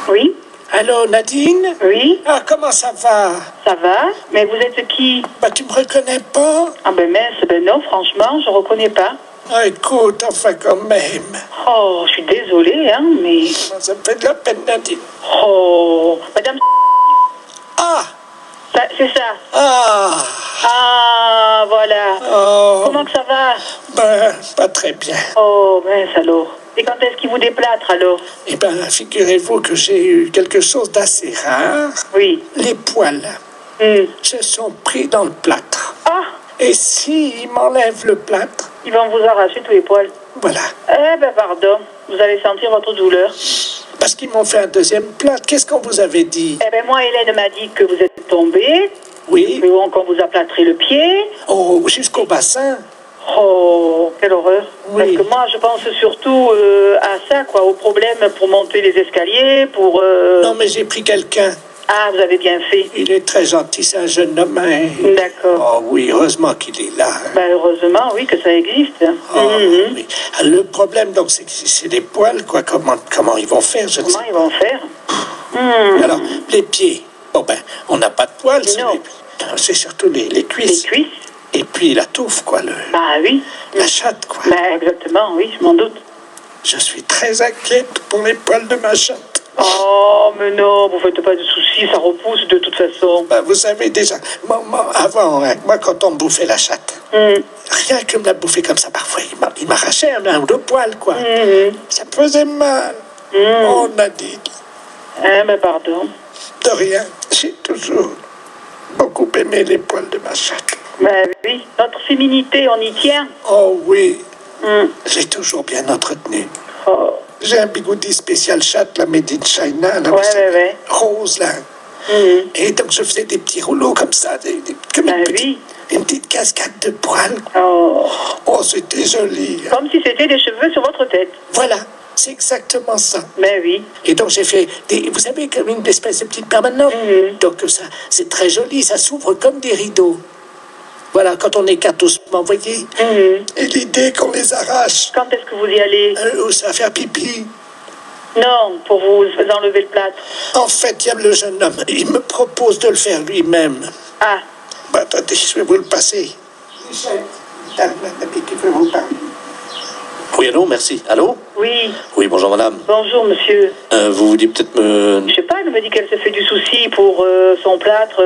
Oui. Allô, Nadine? Oui. Ah, comment ça va? Ça va? Mais vous êtes qui? Bah, tu me reconnais pas? Ah ben mince, ben non, franchement, je reconnais pas. Ah, écoute, enfin quand même. Oh, je suis désolée, hein, mais... Ça me fait de la peine, Nadine. Oh, madame... Ah! C'est ça. Ah! Ah, voilà. Oh! Comment que ça va? Ben, pas très bien. Oh, mince alors. Et quand est-ce qu'il vous déplâtre alors? Eh ben, figurez-vous que j'ai eu quelque chose d'assez rare. Oui. Les poils se sont pris dans le plâtre. Ah, Et s'ils m'enlèvent le plâtre, ils vont vous arracher tous les poils. voilà. Eh ben pardon, vous allez sentir votre douleur. Parce qu'ils m'ont fait un deuxième plâtre. Qu'est-ce qu'on vous avait dit? Eh ben moi, Hélène m'a dit que vous êtes tombé, Oui. qu'on vous a plâtré le pied. Oh, jusqu'au bassin. Oh, quelle horreur. Oui. Parce que moi, je pense surtout à ça, quoi, au problème pour monter les escaliers, pour... Non, mais j'ai pris quelqu'un. Ah, vous avez bien fait. Il est très gentil, c'est un jeune homme. Hein. D'accord. Oh oui, heureusement qu'il est là. Ben, heureusement, oui, que ça existe. Oh, oui. Le problème, donc, c'est que c'est des poils, quoi. Comment ils vont faire, je ne sais Comment ils vont faire? Alors, les pieds. Bon, ben, on n'a pas de poils. Non. C'est surtout les cuisses. Les cuisses? Et puis la touffe, quoi. Ah oui. La chatte, quoi. Ben, exactement, oui, je m'en doute. Je suis très inquiète pour les poils de ma chatte. Oh, mais non, vous faites pas de soucis, ça repousse de toute façon. Ben, vous savez déjà, avant, hein, moi, quand on me bouffait la chatte, rien que me la bouffer comme ça, parfois, il m'arrachait un ou deux poils, quoi. Ça me faisait mal. Oh, Nadine. Eh, mais pardon. De rien, j'ai toujours beaucoup aimé les poils de ma chatte. Ben oui, notre féminité, on y tient. Oh oui, j'ai toujours bien entretenu. Oh. J'ai un bigoudi spécial chatte, la Made in China, là, Ouais. rose, là. Et donc, je faisais des petits rouleaux comme ça, comme une petite cascade de poils. Oh, c'était joli. Comme si c'était des cheveux sur votre tête. Voilà, c'est exactement ça. Ben oui. Et donc, j'ai fait vous savez, comme une espèce de petite permanente. Donc, ça, c'est très joli, ça s'ouvre comme des rideaux. Voilà, quand on écarte doucement, vous voyez. Et l'idée qu'on les arrache. Quand est-ce que vous y allez? Ça va faire pipi. Non, pour vous enlever le plâtre. En fait, il y a le jeune homme. Il me propose de le faire lui-même. Ah. Bah, attendez, je vais vous le passer. Michel, dame qui veut vous parler. Oui, allô, merci. Allô? Oui. Oui, bonjour madame. Bonjour monsieur. Vous vouliez peut-être me... Je sais pas, elle me dit qu'elle se fait du souci pour son plâtre.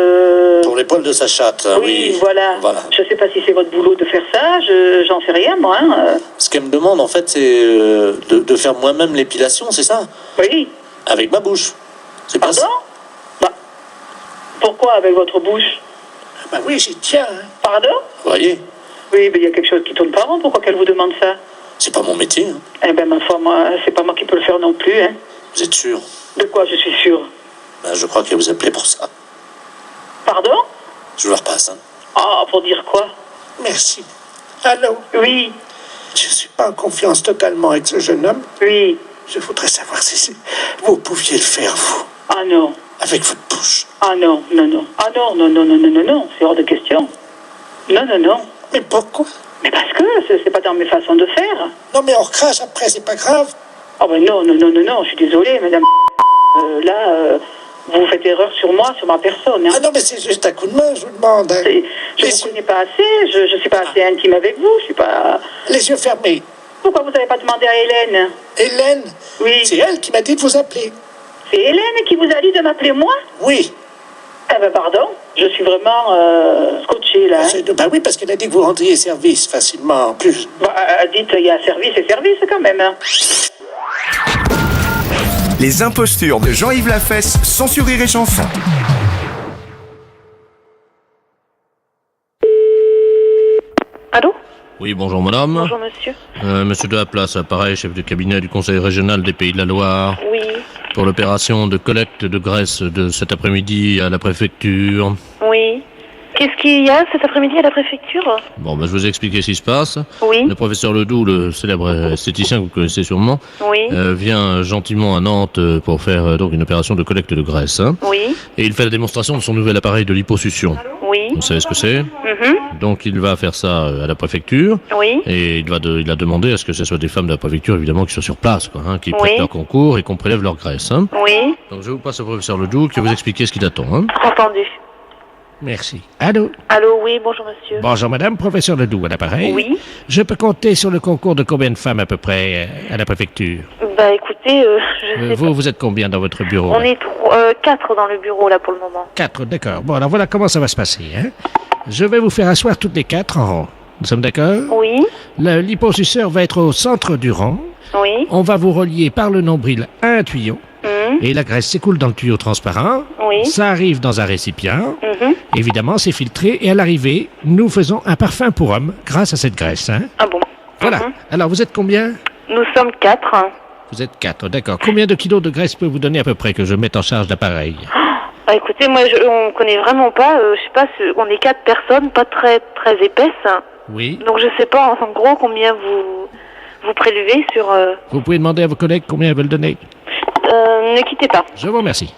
Pour les poils de sa chatte. Oui, voilà. Je sais pas si c'est votre boulot de faire ça, j'en sais rien moi. Ce qu'elle me demande en fait, c'est de faire moi-même l'épilation, c'est ça? Oui. Avec ma bouche. C'est pas ça? Bah, pourquoi avec votre bouche? Bah oui, j'y tiens. Hein. Pardon? Vous voyez? Oui, mais il y a quelque chose qui tourne pas rond, pourquoi qu'elle vous demande ça? C'est pas mon métier. Hein. Eh ben, ma foi, moi, c'est pas moi qui peux le faire non plus, hein. Vous êtes sûr? De quoi je suis sûre? Ben, je crois qu'elle vous appelait pour ça. Pardon? Je vous la repasse, hein. Ah, pour dire quoi? Merci. Allô? Oui. Je suis pas en confiance totalement avec ce jeune homme. Oui. Je voudrais savoir si vous pouviez le faire, vous. Ah non. Avec votre bouche. Ah non. Ah non, c'est hors de question. Non. Mais pourquoi? Mais parce que c'est pas dans mes façons de faire. Non, mais on recrache après, c'est pas grave. Ah ben non, je suis désolée, madame. Vous faites erreur sur moi, sur ma personne. Hein. Ah non, mais c'est juste un coup de main, je vous demande. Hein. Je ne vous connais pas assez, je ne suis pas assez intime avec vous, je suis pas... Les yeux fermés. Pourquoi vous n'avez pas demandé à Hélène? Hélène? Oui. C'est elle qui m'a dit de vous appeler. C'est Hélène qui vous a dit de m'appeler moi? Oui. Eh ben pardon, je suis vraiment scotchée là. Bah oui, parce qu'elle a dit que vous rendriez service facilement en plus. Bah, dites, il y a service et service quand même. Hein. Les impostures de Jean-Yves Lafesse, sans sourire et chanson. Allô? Oui, bonjour madame. Bonjour monsieur. Monsieur de la Place, appareil, chef de cabinet du Conseil régional des Pays de la Loire. Oui. Pour l'opération de collecte de graisse de cet après-midi à la préfecture. Oui. Qu'est-ce qu'il y a cet après-midi à la préfecture? Bon, je vous ai expliqué ce qui se passe. Oui. Le professeur Ledoux, le célèbre esthéticien que vous connaissez sûrement, oui. Vient gentiment à Nantes pour faire donc une opération de collecte de graisse. Hein. Oui. Et il fait la démonstration de son nouvel appareil de liposuction. Oui. Vous savez ce que c'est? Donc il va faire ça à la préfecture. Oui. Et il a demandé à ce que ce soit des femmes de la préfecture, évidemment, qui soient sur place, quoi, hein, qui prêtent Oui. leur concours et qu'on prélève leur graisse. Hein. Oui. Donc je vous passe au professeur Ledoux qui va vous expliquer ce qu'il attend. Hein. Entendu. Merci. Allô? Allô, oui, bonjour monsieur. Bonjour madame, professeur Ledoux à l'appareil. Oui. Je peux compter sur le concours de combien de femmes à peu près à la préfecture? Bah écoutez, je sais Vous êtes combien dans votre bureau? pas. On là? est 4 dans le bureau là pour le moment. 4, d'accord. Bon, alors voilà comment ça va se passer. Hein? Je vais vous faire asseoir toutes les 4 en rang. Nous sommes d'accord? Oui. L'hyposuceur va être au centre du rang. Oui. On va vous relier par le nombril à un tuyau. Hum, Et la graisse s'écoule dans le tuyau transparent. Oui. Ça arrive dans un récipient. Mhm. Évidemment, c'est filtré. Et à l'arrivée, nous faisons un parfum pour homme grâce à cette graisse. Hein? Ah bon. Voilà. Mhm. Alors, vous êtes combien? Nous sommes 4. Vous êtes 4, d'accord. Combien de kilos de graisse peut vous donner à peu près que je mette en charge l'appareil? Ah, écoutez, moi on connaît vraiment pas, je sais pas, on est 4 personnes, pas très épaisses. Oui. Donc je sais pas en gros combien vous prélevez sur... Vous pouvez demander à vos collègues combien ils veulent donner. ne quittez pas. Je vous remercie.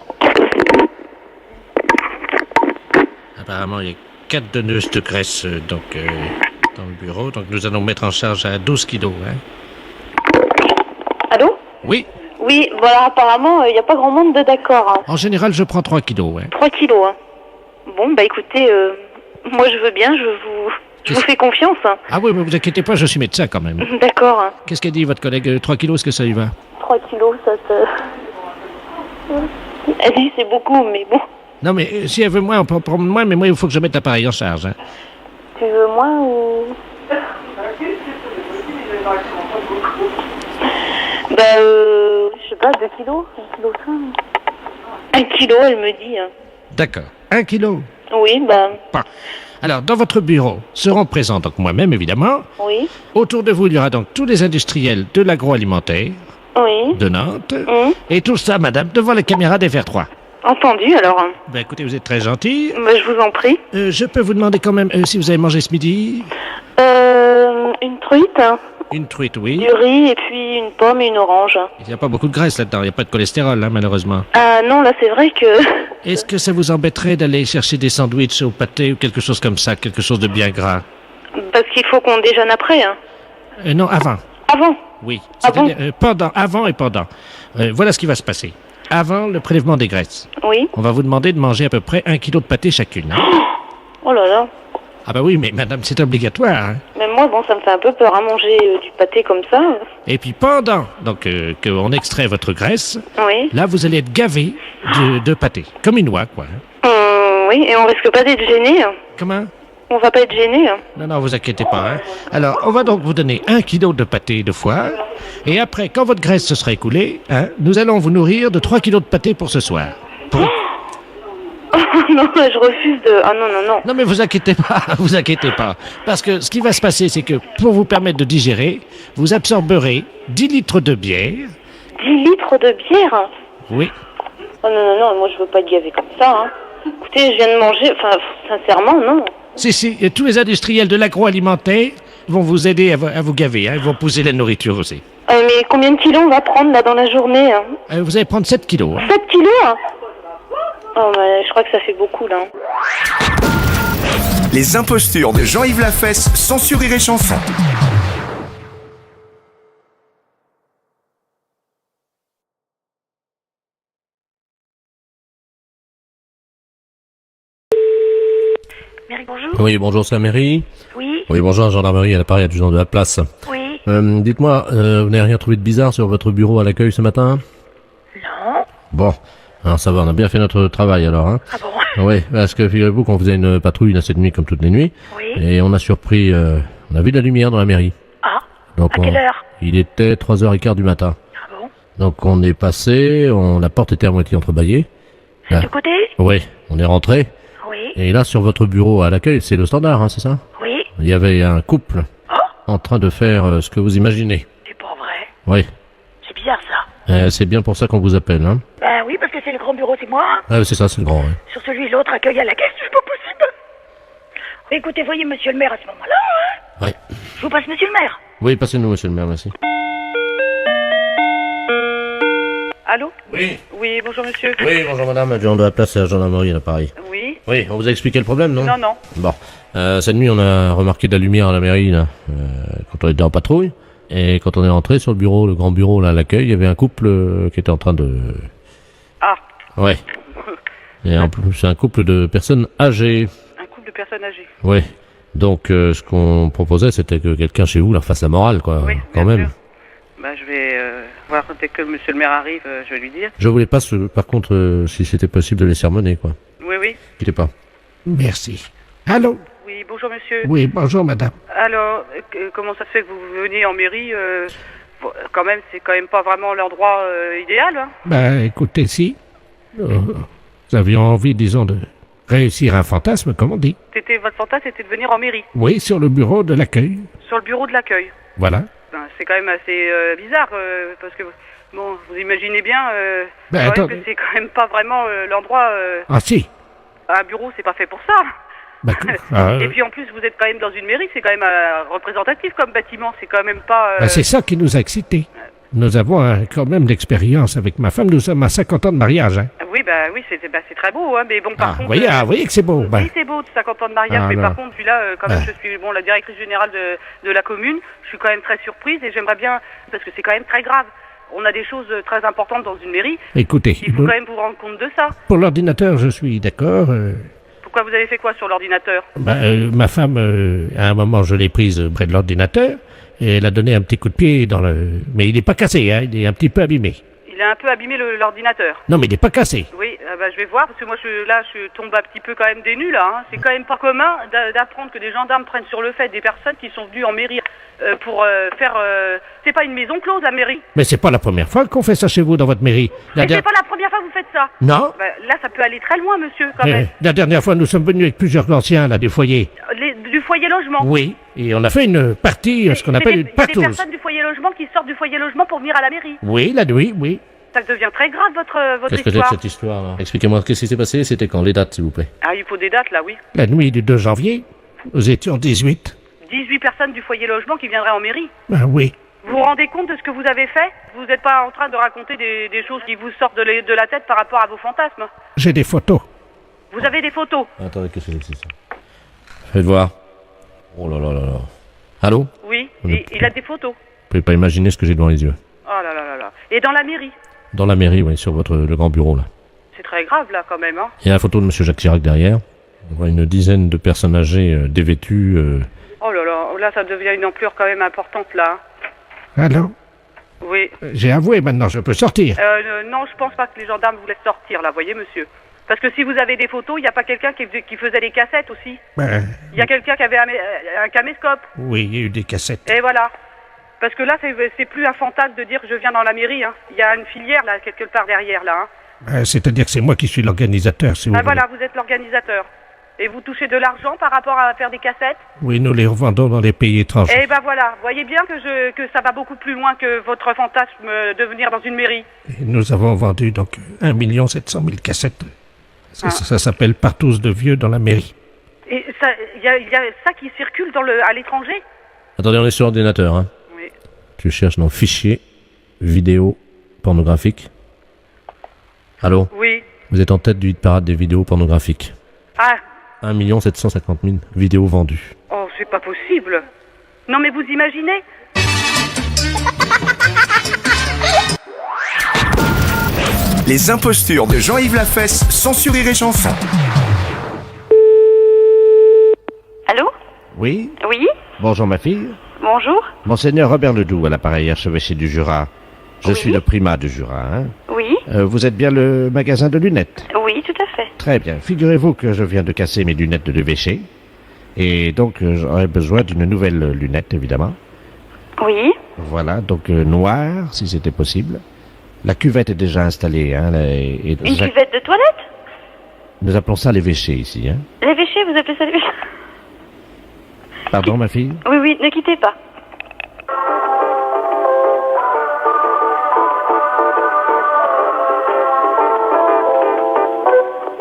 Apparemment, il y a 4 donneuses de graisse dans le bureau. Donc, nous allons mettre en charge à 12 kilos. Hein. Allô? Oui. Oui, voilà, apparemment, il n'y a pas grand monde de d'accord. Hein. En général, je prends 3 kilos. Hein. 3 kilos, hein. Bon, bah écoutez, moi je veux bien, je vous fais confiance. Hein. Ah oui, mais vous inquiétez pas, je suis médecin quand même. D'accord. Hein. Qu'est-ce qu'a dit votre collègue? 3 kilos, est-ce que ça y va? 3 kilos, ça se... Elle dit c'est beaucoup, mais bon. Non, mais si elle veut moins, on peut prendre moins, mais moi, il faut que je mette l'appareil en charge. Hein. Tu veux moins ou... Bah, je sais pas, 2 kilos, 1 kilo 5. 1 kilo, elle me dit. Hein. D'accord. 1 kilo. Oui, bah, Bon. Alors, dans votre bureau seront présents, donc moi-même, évidemment. oui, Autour de vous, il y aura donc tous les industriels de l'agroalimentaire oui. de Nantes. Hum, Et tout ça, madame, devant les caméras des FR3. Entendu, alors. Hein. Ben écoutez, vous êtes très gentil. Bah, je vous en prie. Je peux vous demander quand même si vous avez mangé ce midi? Une truite, hein, Une truite, oui. du riz, et puis une pomme et une orange. Il n'y a pas beaucoup de graisse là-dedans, il n'y a pas de cholestérol, hein, malheureusement. Ah non, là, c'est vrai que... Est-ce que ça vous embêterait d'aller chercher des sandwichs au pâté ou quelque chose comme ça, quelque chose de bien gras? Parce qu'il faut qu'on déjeune après, hein. Non, avant. Avant. Oui. Ah bon? C'est-à-dire, pendant, avant et pendant. Voilà ce qui va se passer. Avant le prélèvement des graisses, Oui. on va vous demander de manger à peu près 1 kilo de pâté chacune. Hein. Oh là là. Ah bah oui, mais madame, c'est obligatoire. Hein. Même moi, bon, ça me fait un peu peur à manger du pâté comme ça. Et puis pendant donc qu'on extrait votre graisse, Oui. là vous allez être gavé de pâté, comme une oie, quoi. Hein. Oui, et on risque pas d'être gêné. Hein. Comment? On va pas être gêné. Hein. Non, vous inquiétez pas. Hein. Alors, on va donc vous donner 1 kilo de pâté de foie. Et après, quand votre graisse se sera écoulée, hein, nous allons vous nourrir de 3 kilos de pâté pour ce soir. Non, je refuse de... Ah non, non, non. Non, mais vous inquiétez pas, vous inquiétez pas. Parce que ce qui va se passer, c'est que pour vous permettre de digérer, vous absorberez 10 litres de bière. 10 litres de bière? Oui. Oh non, non, non, moi je veux pas être gavé comme ça. Hein. Écoutez, je viens de manger... Enfin, sincèrement, non. Si, et tous les industriels de l'agroalimentaire vont vous aider à vous gaver. Hein, ils vont pousser la nourriture aussi. Mais combien de kilos on va prendre là dans la journée? Hein? Vous allez prendre 7 kilos. Hein. 7 kilos? Hein? Oh, je crois que ça fait beaucoup là. Les impostures de Jean-Yves Lafesse, sans Rire et Chanson. Mairie, bonjour. Oui, bonjour, c'est la mairie. Oui, Oui, bonjour, gendarmerie, à l'appareil, adjudant de la place. oui. Dites-moi, vous n'avez rien trouvé de bizarre sur votre bureau à l'accueil ce matin? Non. Bon, alors ça va, on a bien fait notre travail alors, hein. Ah bon? Oui, parce que figurez-vous qu'on faisait une patrouille là cette nuit comme toutes les nuits, Oui. et on a surpris, on a vu de la lumière dans la mairie. Ah, Donc à quelle heure? il était 3h15 du matin. Ah bon? Donc on est passé, la porte était à moitié entrebâillée. Là. Du côté? Oui, on est rentré, Oui, et là sur votre bureau à l'accueil, c'est le standard, hein, c'est ça? oui. Il y avait un couple en train de faire ce que vous imaginez. C'est pas vrai. Oui, C'est bizarre ça. c'est bien pour ça qu'on vous appelle, hein. Ben oui, parce que c'est le grand bureau, c'est moi. Ah, c'est ça, c'est le grand, ouais. Sur celui l'autre accueil à la caisse, c'est pas possible. Écoutez, voyez monsieur le maire à ce moment-là. Hein. Oui. Je vous passe monsieur le maire. Oui, passez-nous, monsieur le maire, merci. Allô? Oui. Oui, bonjour monsieur. Oui, bonjour madame, adjudant de la place, c'est la gendarmerie à l'appareil. Oui. Oui, on vous a expliqué le problème, non? Non, non. Bon. Cette nuit, on a remarqué de la lumière à la mairie, là, quand on était en patrouille. Et quand on est rentré sur le bureau, le grand bureau, là, à l'accueil, il y avait un couple qui était en train de... Ah. Ouais. Et en plus, c'est un couple de personnes âgées. Un couple de personnes âgées. Ouais. Donc, ce qu'on proposait, c'était que quelqu'un chez vous leur fasse la morale, quoi. Oui, quand bien même. sûr. Bah, je vais voir dès que monsieur le maire arrive, je vais lui dire. Je voulais pas, par contre, si c'était possible de les sermonner, quoi. Oui, oui. Quittez pas. Merci. Allô? Oui, bonjour monsieur. Oui, bonjour madame. Alors, comment ça se fait que vous veniez en mairie quand même, c'est quand même pas vraiment l'endroit idéal, hein. Ben, écoutez, si. Nous avions envie, disons, de réussir un fantasme, comme on dit. Votre fantasme, c'était de venir en mairie, Oui, sur le bureau de l'accueil. sur le bureau de l'accueil. Voilà. Ben, c'est quand même assez bizarre, parce que, bon, vous imaginez bien Ben, quand même attendez. que c'est quand même pas vraiment l'endroit... Ah si. un bureau, c'est pas fait pour ça. Ben, ah, Et puis en plus, vous êtes quand même dans une mairie, c'est quand même représentatif comme bâtiment, c'est quand même pas... ben, c'est ça qui nous a excités. Nous avons quand même l'expérience avec ma femme. Nous sommes à 50 ans de mariage. Hein. Oui, c'est très beau, hein, mais bon, par contre... Vous voyez que c'est beau. Ben, Oui, c'est beau, 50 ans de mariage, Ah, mais non. par contre, puis là, quand même, Ah. je suis la directrice générale de la commune, je suis quand même très surprise et j'aimerais bien, parce que c'est quand même très grave. On a des choses très importantes dans une mairie, écoutez, il faut quand même vous rendre compte de ça. pour l'ordinateur, je suis d'accord. Pourquoi vous avez fait quoi sur l'ordinateur? Ma femme, à un moment, je l'ai prise près de l'ordinateur et elle a donné un petit coup de pied dans le... Mais il n'est pas cassé, hein, il est un petit peu abîmé. Il a un peu abîmé l'ordinateur. Non, mais il n'est pas cassé. Oui, je vais voir, parce que moi, je tombe un petit peu quand même des nues, là. Hein. C'est quand même pas commun d'apprendre que des gendarmes prennent sur le fait des personnes qui sont venues en mairie pour faire... C'est pas une maison close, la mairie. Mais c'est pas la première fois qu'on fait ça chez vous dans votre mairie. Et c'est pas la première fois que vous faites ça. Non. Là, ça peut aller très loin, monsieur, quand même. La dernière fois, nous sommes venus avec plusieurs anciens, là, du foyer. Du foyer logement. Oui. Et on a fait une partie, ce qu'on appelle une Il y a des partouze. personnes du foyer logement qui sortent du foyer logement pour venir à la mairie. Oui, la nuit, oui. Ça devient très grave, votre Qu'est-ce que c'est que histoire. cette histoire, là? Expliquez-moi, qu'est-ce qui s'est passé? C'était quand? Les dates, s'il vous plaît. Ah, il faut des dates, là, oui. La nuit du 2 janvier, nous étions 18. 18 personnes du foyer logement qui viendraient en mairie. Ben oui. Vous vous rendez compte de ce que vous avez fait? Vous n'êtes pas en train de raconter des choses qui vous sortent de la tête par rapport à vos fantasmes. J'ai des photos. Vous avez des photos? Attendez, qu'est-ce que c'est ça? Faites voir. Oh là là là là. Allô? Oui, On et il a des photos. Vous pouvez pas imaginer ce que j'ai devant les yeux. Oh là là là là. Et dans la mairie? Dans la mairie, oui, sur le grand bureau, là. C'est très grave, là, quand même, hein. Il y a la photo de monsieur Jacques Chirac derrière. On voit une dizaine de personnes âgées, dévêtues. Oh là là, là, ça devient une ampleur quand même importante, là. Allô? Oui. J'ai avoué, maintenant, je peux sortir. Non, je pense pas que les gendarmes vous laissent sortir, là, voyez, monsieur. Parce que si vous avez des photos, il n'y a pas quelqu'un qui faisait les cassettes aussi. Ben, Il y a quelqu'un qui avait un caméscope. oui, il y a eu des cassettes. Et voilà. Parce que là, c'est plus un fantasme de dire je viens dans la mairie. Hein. Il y a une filière, là, quelque part derrière, là. Hein. Ben, c'est-à-dire que c'est moi qui suis l'organisateur, si vous voulez. Voilà, vous êtes l'organisateur. Et vous touchez de l'argent par rapport à faire des cassettes? Oui, nous les revendons dans les pays étrangers. Et ben voilà, voyez bien que ça va beaucoup plus loin que votre fantasme de venir dans une mairie. Et nous avons vendu donc 1 700 000 cassettes. Ça s'appelle partouze de vieux dans la mairie. Et il y a ça qui circule à l'étranger? Attendez, on est sur ordinateur, hein. Oui. Tu cherches dans fichier, vidéo, pornographique. Allô? Oui. Vous êtes en tête du hit parade des vidéos pornographiques. Ah, 1 750 000 vidéos vendues. oh, c'est pas possible. Non mais vous imaginez? Les impostures de Jean-Yves Lafesse, sans Rire et Chanson. Allô? Oui, Oui? bonjour ma fille. Bonjour? Monseigneur Robert Ledoux à l'appareil archevêché du Jura. Je Oui. suis le primat du Jura. Hein. Oui? Vous êtes bien le magasin de lunettes? Oui, tout à fait. Très bien. Figurez-vous que je viens de casser mes lunettes de l'évêché. Et donc j'aurais besoin d'une nouvelle lunette, évidemment. Oui? Voilà, donc noire, si c'était possible. La cuvette est déjà installée. Hein, Une cuvette de toilette? Nous appelons ça l'évêché ici. Hein. L'évêché, vous appelez ça l'évêché? Pardon ma fille? Oui, oui, ne quittez pas.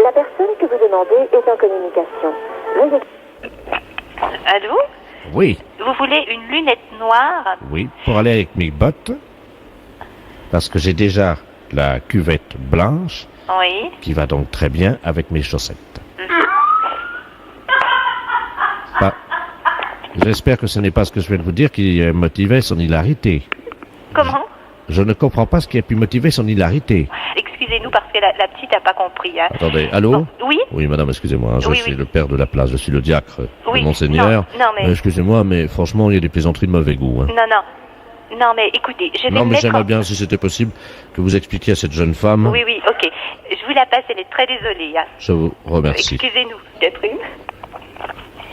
La personne que vous demandez est en communication. Allô? Oui, Vous voulez une lunette noire? oui, pour aller avec mes bottes. Parce que j'ai déjà la cuvette blanche Oui. qui va donc très bien avec mes chaussettes. pas... J'espère que ce n'est pas ce que je viens de vous dire qui motivait son hilarité. Comment? Je ne comprends pas ce qui a pu motiver son hilarité. Excusez-nous parce que la petite n'a pas compris. Hein. Attendez, allô? Bon, oui? Oui, madame, excusez-moi, je Oui, suis oui. le père de la place, je suis le diacre Oui, de Monseigneur. non, mais- Excusez-moi, mais franchement, il y a des plaisanteries de mauvais goût. Hein. Non, mais écoutez, je vais Non, me mais mettre j'aimerais en- bien, si c'était possible, que vous expliquiez à cette jeune femme. Oui, ok. Je vous la passe, elle est très désolée. Hein. Je vous remercie. Excusez-nous, Catherine.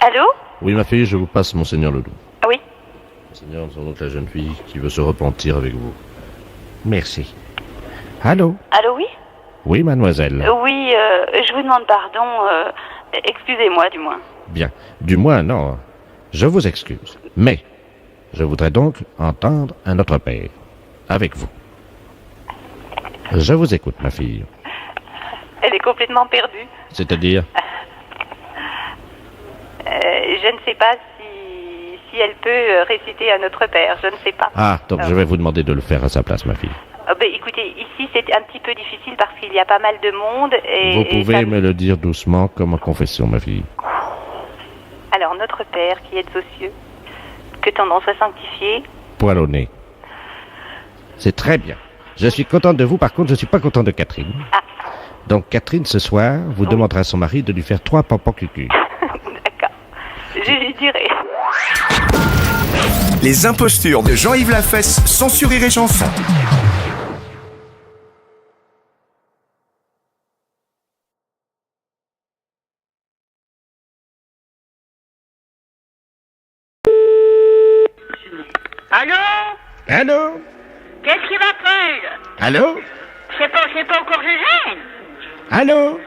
Allô? Oui, ma fille, je vous passe Monseigneur Ledoux. Oui. Monseigneur, nous sommes donc la jeune fille qui veut se repentir avec vous. Merci. Allô? Allô, oui? Oui, mademoiselle. Oui, je vous demande pardon. Excusez-moi, du moins. Bien. Du moins, non. Je vous excuse. Mais, je voudrais donc entendre un autre père. Avec vous. Je vous écoute, ma fille. Elle est complètement perdue. C'est-à-dire? Je ne sais pas si elle peut réciter à notre père. Je ne sais pas. Ah, donc je vais vous demander de le faire à sa place, ma fille. Écoutez, ici c'est un petit peu difficile parce qu'il y a pas mal de monde. Vous pouvez me le dire doucement comme en confession, ma fille. Alors, notre Père qui êtes aux cieux, que ton nom soit sanctifié. Poil au nez. C'est très bien. Je suis content de vous, par contre, je suis pas content de Catherine. Ah. Donc, Catherine, ce soir, vous demandera à son mari de lui faire 3 pampans cucu. D'accord. Je lui dirai. Les impostures de Jean-Yves Lafesse, sans Rire et Chanson. Allô? Allô? Qu'est-ce qui m'appelle? Allô? C'est pas encore Eugène? Allô?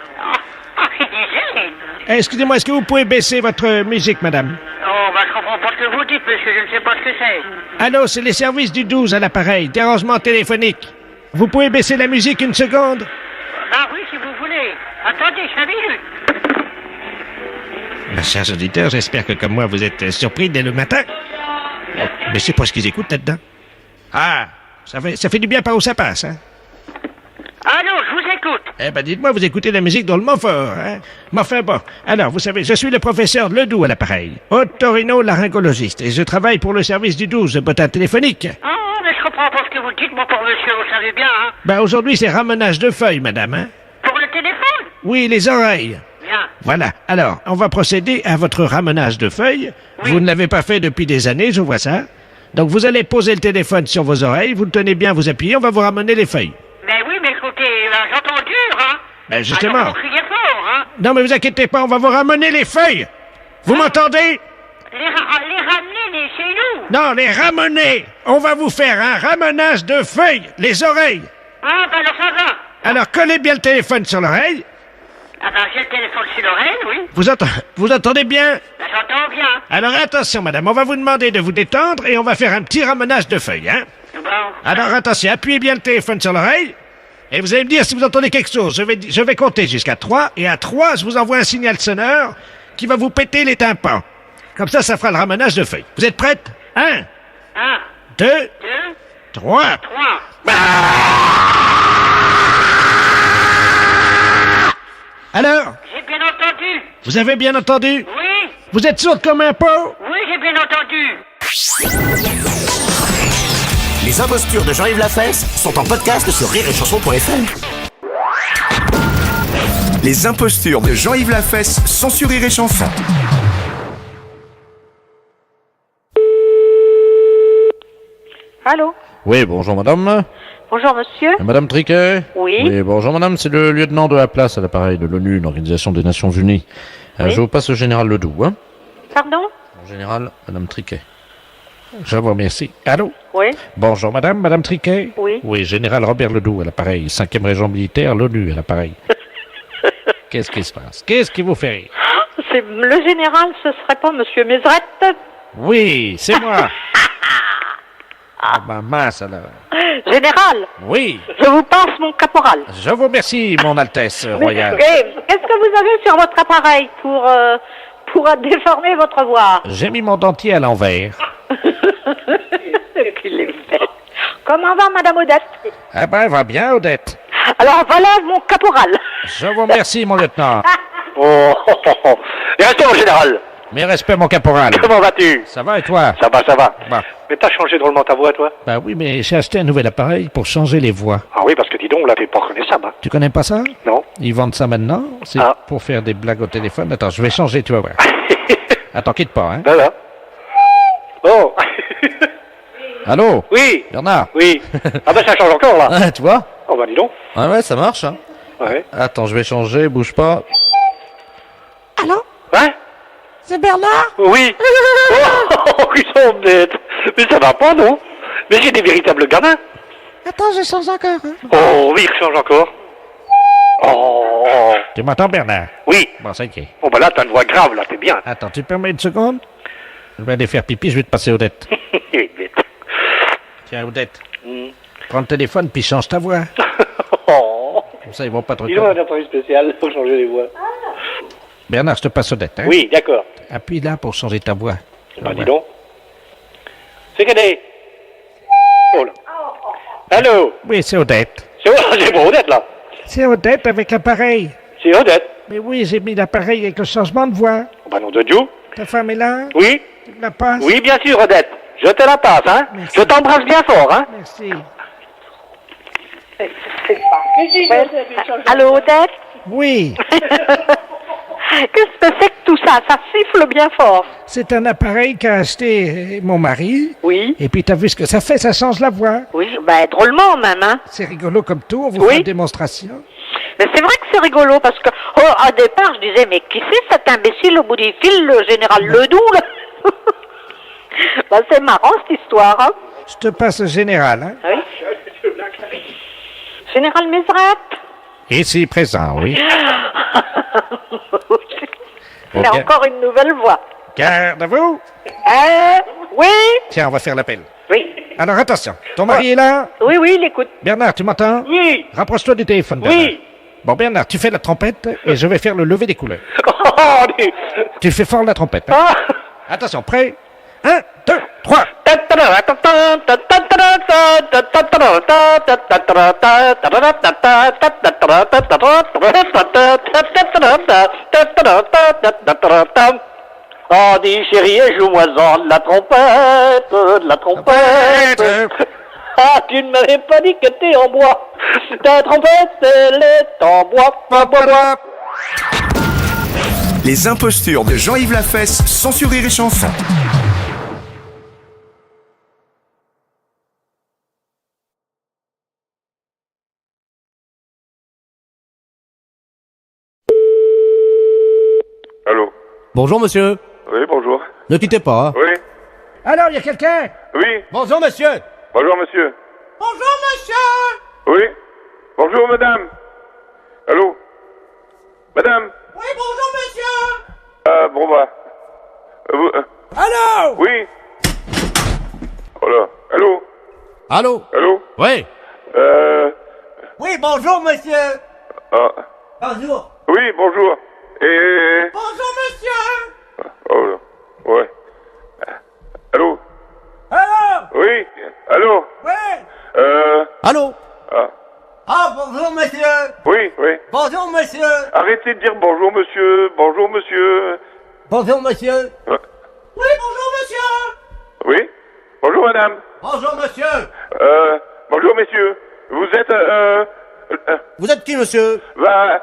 C'est Eugène. Excusez-moi, est-ce que vous pouvez baisser votre musique, madame? Oh, je comprends pas ce que vous dites, monsieur, je ne sais pas ce que c'est. Allô, c'est les services du 12 à l'appareil, dérangement téléphonique. Vous pouvez baisser la musique une seconde? Ah oui, si vous voulez. Attendez, 5 minutes. Chers auditeurs, j'espère que comme moi, vous êtes surpris dès le matin. Mais c'est pas ce qu'ils écoutent là-dedans. Ah, ça fait du bien par où ça passe, hein? Allô, je vous écoute. Eh ben, dites-moi, vous écoutez la musique dans le Montfort, hein? Mais enfin bon. Alors, vous savez, je suis le professeur Ledoux à l'appareil, otorino-laryngologiste, et je travaille pour le service du 12 de bottin téléphonique. Ah, mais je comprends pas ce que vous dites, mon pauvre monsieur, vous savez bien, hein. Ben, aujourd'hui, c'est ramenage de feuilles, madame, hein? Pour le téléphone? Oui, les oreilles. Bien. Voilà. Alors, on va procéder à votre ramenage de feuilles. Oui. Vous ne l'avez pas fait depuis des années, je vois ça. Donc, vous allez poser le téléphone sur vos oreilles, vous le tenez bien, vous appuyez, on va vous ramener les feuilles. Mais oui, mais écoutez, j'entends dur, hein. Ben, justement. Alors, vous criez fort, hein. Non, mais vous inquiétez pas, on va vous ramener les feuilles. Vous m'entendez? Les ramener, c'est nous. Non, les ramener. On va vous faire un ramenage de feuilles, les oreilles. Ah, alors ça va. Alors, collez bien le téléphone sur l'oreille. Ah j'ai le téléphone sur l'oreille, oui. Vous entendez bien? J'entends bien. Alors, attention, madame, on va vous demander de vous détendre et on va faire un petit ramenage de feuilles, hein? Bon. Alors, attention, appuyez bien le téléphone sur l'oreille. Et vous allez me dire si vous entendez quelque chose. Je vais compter jusqu'à 3. Et à 3, je vous envoie un signal sonore qui va vous péter les tympans. Comme ça fera le ramenage de feuilles. Vous êtes prête? 1, 1, 2, 2, 3. 3. Alors, J'ai bien entendu. vous avez bien entendu? Oui, Vous êtes sourde comme un pot? oui, j'ai bien entendu. Les impostures de Jean-Yves Lafesse sont en podcast sur rireetchanson.fr. Les impostures de Jean-Yves Lafesse, sans Rire et Chanson. Allô? Oui, bonjour madame. Bonjour, monsieur. Madame Triquet? Oui. Bonjour madame, c'est le lieutenant de la place à l'appareil de l'ONU, l'Organisation des Nations Unies. Oui. Je vous passe le général Ledoux, hein? Pardon? En général, madame Triquet. Je vous remercie. Allô? Oui. Bonjour madame Triquet? Oui. Oui, général Robert Ledoux à l'appareil, 5e régiment militaire, l'ONU à l'appareil. Qu'est-ce qui se passe? Qu'est-ce qui vous fait rire? C'est le général, ce serait pas monsieur Mézrette? Oui, c'est moi. Ah bah mince alors. Général, Oui, je vous passe mon caporal. je vous remercie, mon Altesse royale. Qu'est-ce que vous avez sur votre appareil pour déformer votre voix? J'ai mis mon dentier à l'envers. Qu'il est bête. Comment va Madame Odette? Eh ben, va bien, Odette. Alors voilà mon caporal. Je vous remercie, mon lieutenant. Oh, et restez, mon général. Mes respects, mon caporal. Comment vas-tu? Ça va et toi? Ça va, ça va. Bah. Mais t'as changé drôlement ta voix, toi? Bah oui, mais j'ai acheté un nouvel appareil pour changer les voix. Ah oui, parce que dis donc, là, t'es pas reconnaissable, hein? Tu connais pas ça? Non. Ils vendent ça maintenant. C'est pour faire des blagues au téléphone. Attends, je vais changer, tu vas voir. Attends, quitte pas, hein. Voilà. Oh. Allô? Oui. Bernard? Oui. Ah bah ça change encore, là. Ah, tu vois? Oh bah dis donc. Ah ouais, ça marche, hein. Ouais. Attends, je vais changer, bouge pas. Allô? Ouais? C'est Bernard? Oui. Oh, ils sont bêtes. Mais ça va pas, non? Mais j'ai des véritables gamins. Attends, je change encore. Hein. Oh, oui, il change encore. Oh. Tu m'entends, Bernard? Oui. Bon, ça y est. Oh bah là, t'as une voix grave, là, t'es bien. Attends, tu permets une seconde? Je vais aller faire pipi, je vais te passer Odette. Tiens, Odette. Prends le téléphone, puis change ta voix. Oh. Comme ça, ils vont pas te Ils ont un reconnaître. appareil spécial pour changer les voix. Bernard, je te passe Odette, hein? Oui, d'accord. Appuie là pour changer ta voix. Bah dis donc. C'est Cadet. Oh là. Allô? Oui, c'est Odette. C'est bon, Odette, là. C'est Odette avec l'appareil. C'est Odette. Mais oui, j'ai mis l'appareil avec le changement de voix. Oh, bah nom de Dieu. Ta femme est là? Oui. Tu me la passes? Oui, bien sûr, Odette. Je te la passe, hein. Merci. Je t'embrasse bien fort, hein. Merci. Allô, Odette? Oui, Qu'est-ce que c'est que tout ça? Ça siffle bien fort. c'est un appareil qu'a acheté mon mari. Oui. Et puis t'as vu ce que ça fait, ça change la voix. Oui, bah drôlement même, hein. C'est rigolo comme tout, on vous fait une démonstration. Mais c'est vrai que c'est rigolo parce que, au départ, je disais, mais qui c'est cet imbécile au bout du fil, le général Ledoux, là? Bah, c'est marrant cette histoire, hein. Je te passe le général, hein. Oui. Général Mézeret. Ici présent, oui. C'est Ok. encore une nouvelle voix. Garde à vous. Oui. Tiens, on va faire l'appel. Oui. Alors attention, ton mari est là? Oui, oui, il écoute. Bernard, tu m'entends? Oui. Rapproche-toi du téléphone, Bernard. Oui. Bon, Bernard, tu fais la trompette et je vais faire le lever des couleurs. Oh, dis. Tu fais fort la trompette. Hein? Ah. Attention, prêt? 1, 2, 3. Oh, dis chérie, joue-moi-en de la trompette. Ah, tu ne m'avais pas dit que t'es en bois. Ta trompette, elle est en bois. Les impostures de Jean-Yves Lafesse, sans sur Rire et Chanson. Allô? Bonjour, monsieur. Oui, bonjour. Ne quittez pas, hein. Oui? Alors, il y a quelqu'un? Oui? Bonjour, monsieur. Bonjour, monsieur. Bonjour, monsieur. Oui? Bonjour, madame. Allô? Madame? Oui, bonjour, monsieur. Ah, bon, bah. Allô? Oui? Oh là. Allô? Allô? Allô? Oui. Oui, bonjour, monsieur. Ah. Bonjour. Oui, bonjour. Et... Bonjour, monsieur. Oh là. Ouais. Allô? Alors? Oui? Allô? Oui. Allô? Ah. Ah, bonjour, monsieur. Oui, oui. Bonjour, monsieur. Arrêtez de dire bonjour, monsieur. Bonjour, monsieur. Bonjour, monsieur. Ah. Oui, bonjour, monsieur. Oui? Bonjour, madame. Bonjour, monsieur. Bonjour, messieurs. Vous êtes, Vous êtes qui, monsieur? bah,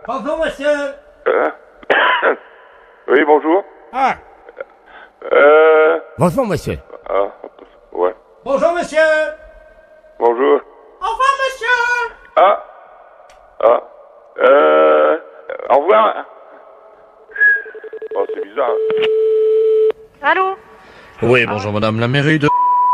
Bonjour, monsieur. oui, bonjour. Ah, Bonjour, monsieur. Ah, ouais. Bonjour, monsieur. Bonjour. Au revoir, monsieur. Ah. Ah. Au revoir. Oh, c'est bizarre. Allô? Oui, bonjour, madame la mairie de...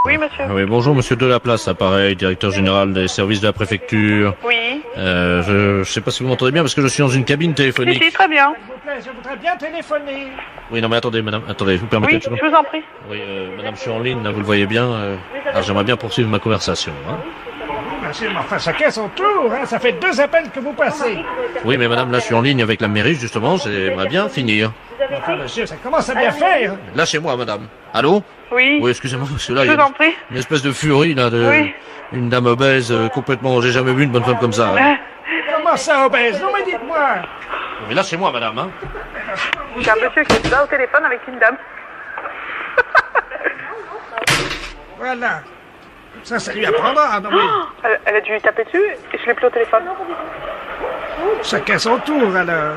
Oui, monsieur. Oui, bonjour, monsieur Delaplace, appareil, directeur général des services de la préfecture. Oui. Je sais pas si vous m'entendez bien parce que je suis dans une cabine téléphonique. Si, très bien. s'il vous plaît, je voudrais bien téléphoner. Oui, non, mais attendez, madame, attendez, vous permettez Oui, une seconde je vous en prie. Oui, madame, je suis en ligne, là, vous le voyez bien. Alors, j'aimerais bien poursuivre ma conversation. Hein. Monsieur, mais enfin, chacun son tour, hein. Ça fait 2 appels que vous passez. Oui, mais madame, là, je suis en ligne avec la mairie, justement, j'aimerais bien finir. Enfin, monsieur, ça commence à bien faire. Lâchez-moi, madame. Allô? Oui. Oui, excusez-moi, parce que là, Je il y vous a en prie. une espèce de furie, là, de... Oui. Une dame obèse, complètement... J'ai jamais vu une bonne femme comme ça. Hein. Comment ça, obèse? Non, mais dites-moi. Mais lâchez-moi, madame, hein. J'ai un monsieur qui se bat au téléphone avec une dame. Voilà. Ça lui apprendra. Non, mais Elle a dû lui taper dessus et je l'ai plus au téléphone. chacun son tour, alors.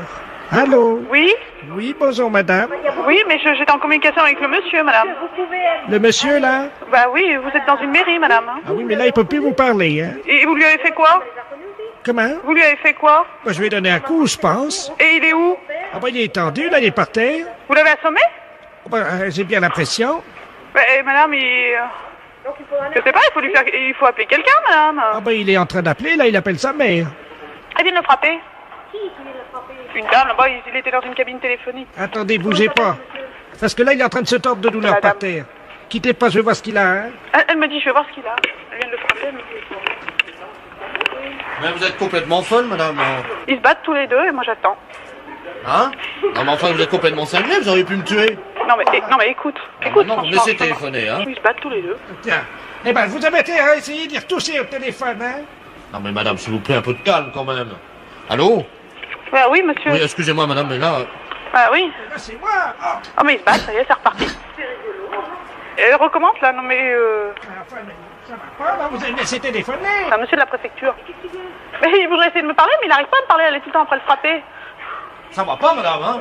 Allô? Oui? Oui, bonjour, madame. Oui, mais j'étais en communication avec le monsieur, madame. Le monsieur, là? Bah oui, vous êtes dans une mairie, madame. Ah oui, mais là, il peut plus vous parler, hein? Et vous lui avez fait quoi? Comment? Vous lui avez fait quoi? Bah, je lui ai donné un coup, je pense. Et il est où? Ah bah, il est tendu, là, il est par terre. Vous l'avez assommé? Bah, j'ai bien l'impression. Bah, madame, je sais pas, il faut appeler quelqu'un, madame. Ah bah, il est en train d'appeler, là, il appelle sa mère. Elle vient de le frapper. Une dame, là-bas, il était dans une cabine téléphonique. Attendez, bougez pas. Parce que là, il est en train de se tordre de douleur par terre. Quittez pas, je vais voir ce qu'il a, hein. Elle me dit, je vais voir ce qu'il a. Elle vient de le frapper, elle me dit. Mais vous êtes complètement folle, madame. Ils se battent tous les deux et moi j'attends. Hein? Non, mais enfin, vous êtes complètement cinglé, vous auriez pu me tuer. Non, mais écoute. Non, laissez téléphoner, hein. Ils se battent tous les deux. Tiens. Eh ben, vous avez intérêt à essayer d'y retoucher au téléphone, hein. Non, mais madame, s'il vous plaît, un peu de calme, quand même. Allô? Bah oui, monsieur. Oui, excusez-moi, madame, mais là... Ah oui. Là, c'est moi. Ah, mais ils se battent, ça y est, c'est reparti. Et elle recommence, là, non mais... Enfin, mais ça va pas, là, vous avez laissé téléphoner. Un monsieur de la préfecture. Mais il voudrait essayer de me parler, mais il n'arrive pas à me parler, elle est tout le temps après le frapper. Ça va pas, madame, hein?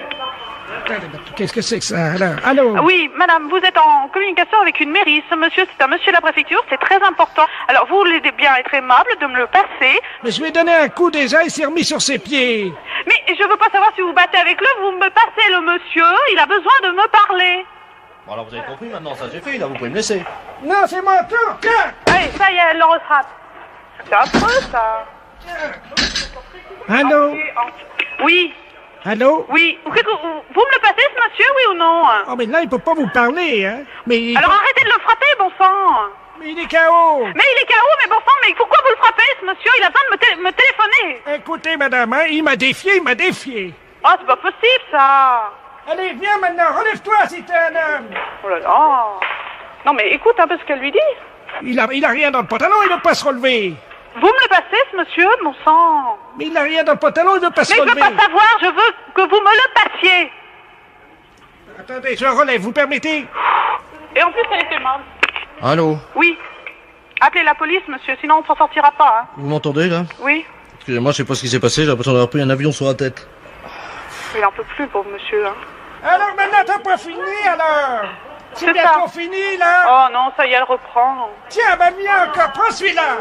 Qu'est-ce que c'est que ça, alors? Allô? Oui, madame, vous êtes en communication avec une mairie. Ce monsieur, c'est un monsieur de la préfecture, c'est très important. Alors, vous voulez bien être aimable de me le passer. Mais je lui ai donné un coup déjà, il s'est remis sur ses pieds. Mais je veux pas savoir si vous battez avec lui, vous me passez le monsieur, il a besoin de me parler. Bon, alors vous avez compris, maintenant, ça j'ai fait, là, vous pouvez me laisser. Non, c'est mon tour, tiens! Allez, ça y est, elle le rattrape. C'est affreux, ça. Allô? Oui. Allô? Oui. Vous me le passez, ce monsieur, oui ou non? Oh, mais là, il peut pas vous parler, hein. Mais alors arrêtez de le frapper, bon sang. Mais il est KO. Mais il est KO, mais bon sang, mais pourquoi vous le frappez, ce monsieur? Il a besoin de me téléphoner. Écoutez, madame, hein, il m'a défié. Oh, c'est pas possible, ça. Allez, viens maintenant, relève-toi si t'es un homme. Oh là là. Non, mais écoute un peu ce qu'elle lui dit. Il a rien dans le pantalon, il veut pas se relever. Vous me le passez, ce monsieur, mon sang. Mais il a rien dans le pantalon, il veut pas se relever. Mais je veux pas savoir, je veux que vous me le passiez. Attendez, je relève, vous permettez? Et en plus, elle était mal. Allô? Oui. Appelez la police, monsieur, sinon on s'en sortira pas, hein. Vous m'entendez, là? Oui. Excusez-moi, je sais pas ce qui s'est passé, j'ai l'impression d'avoir pris un avion sur la tête. Il en peut plus, pauvre monsieur, hein. Alors maintenant, t'as pas fini, alors? C'est bientôt fini, là? Oh non, ça y est, elle reprend. Tiens, mamie, encore, prends celui-là.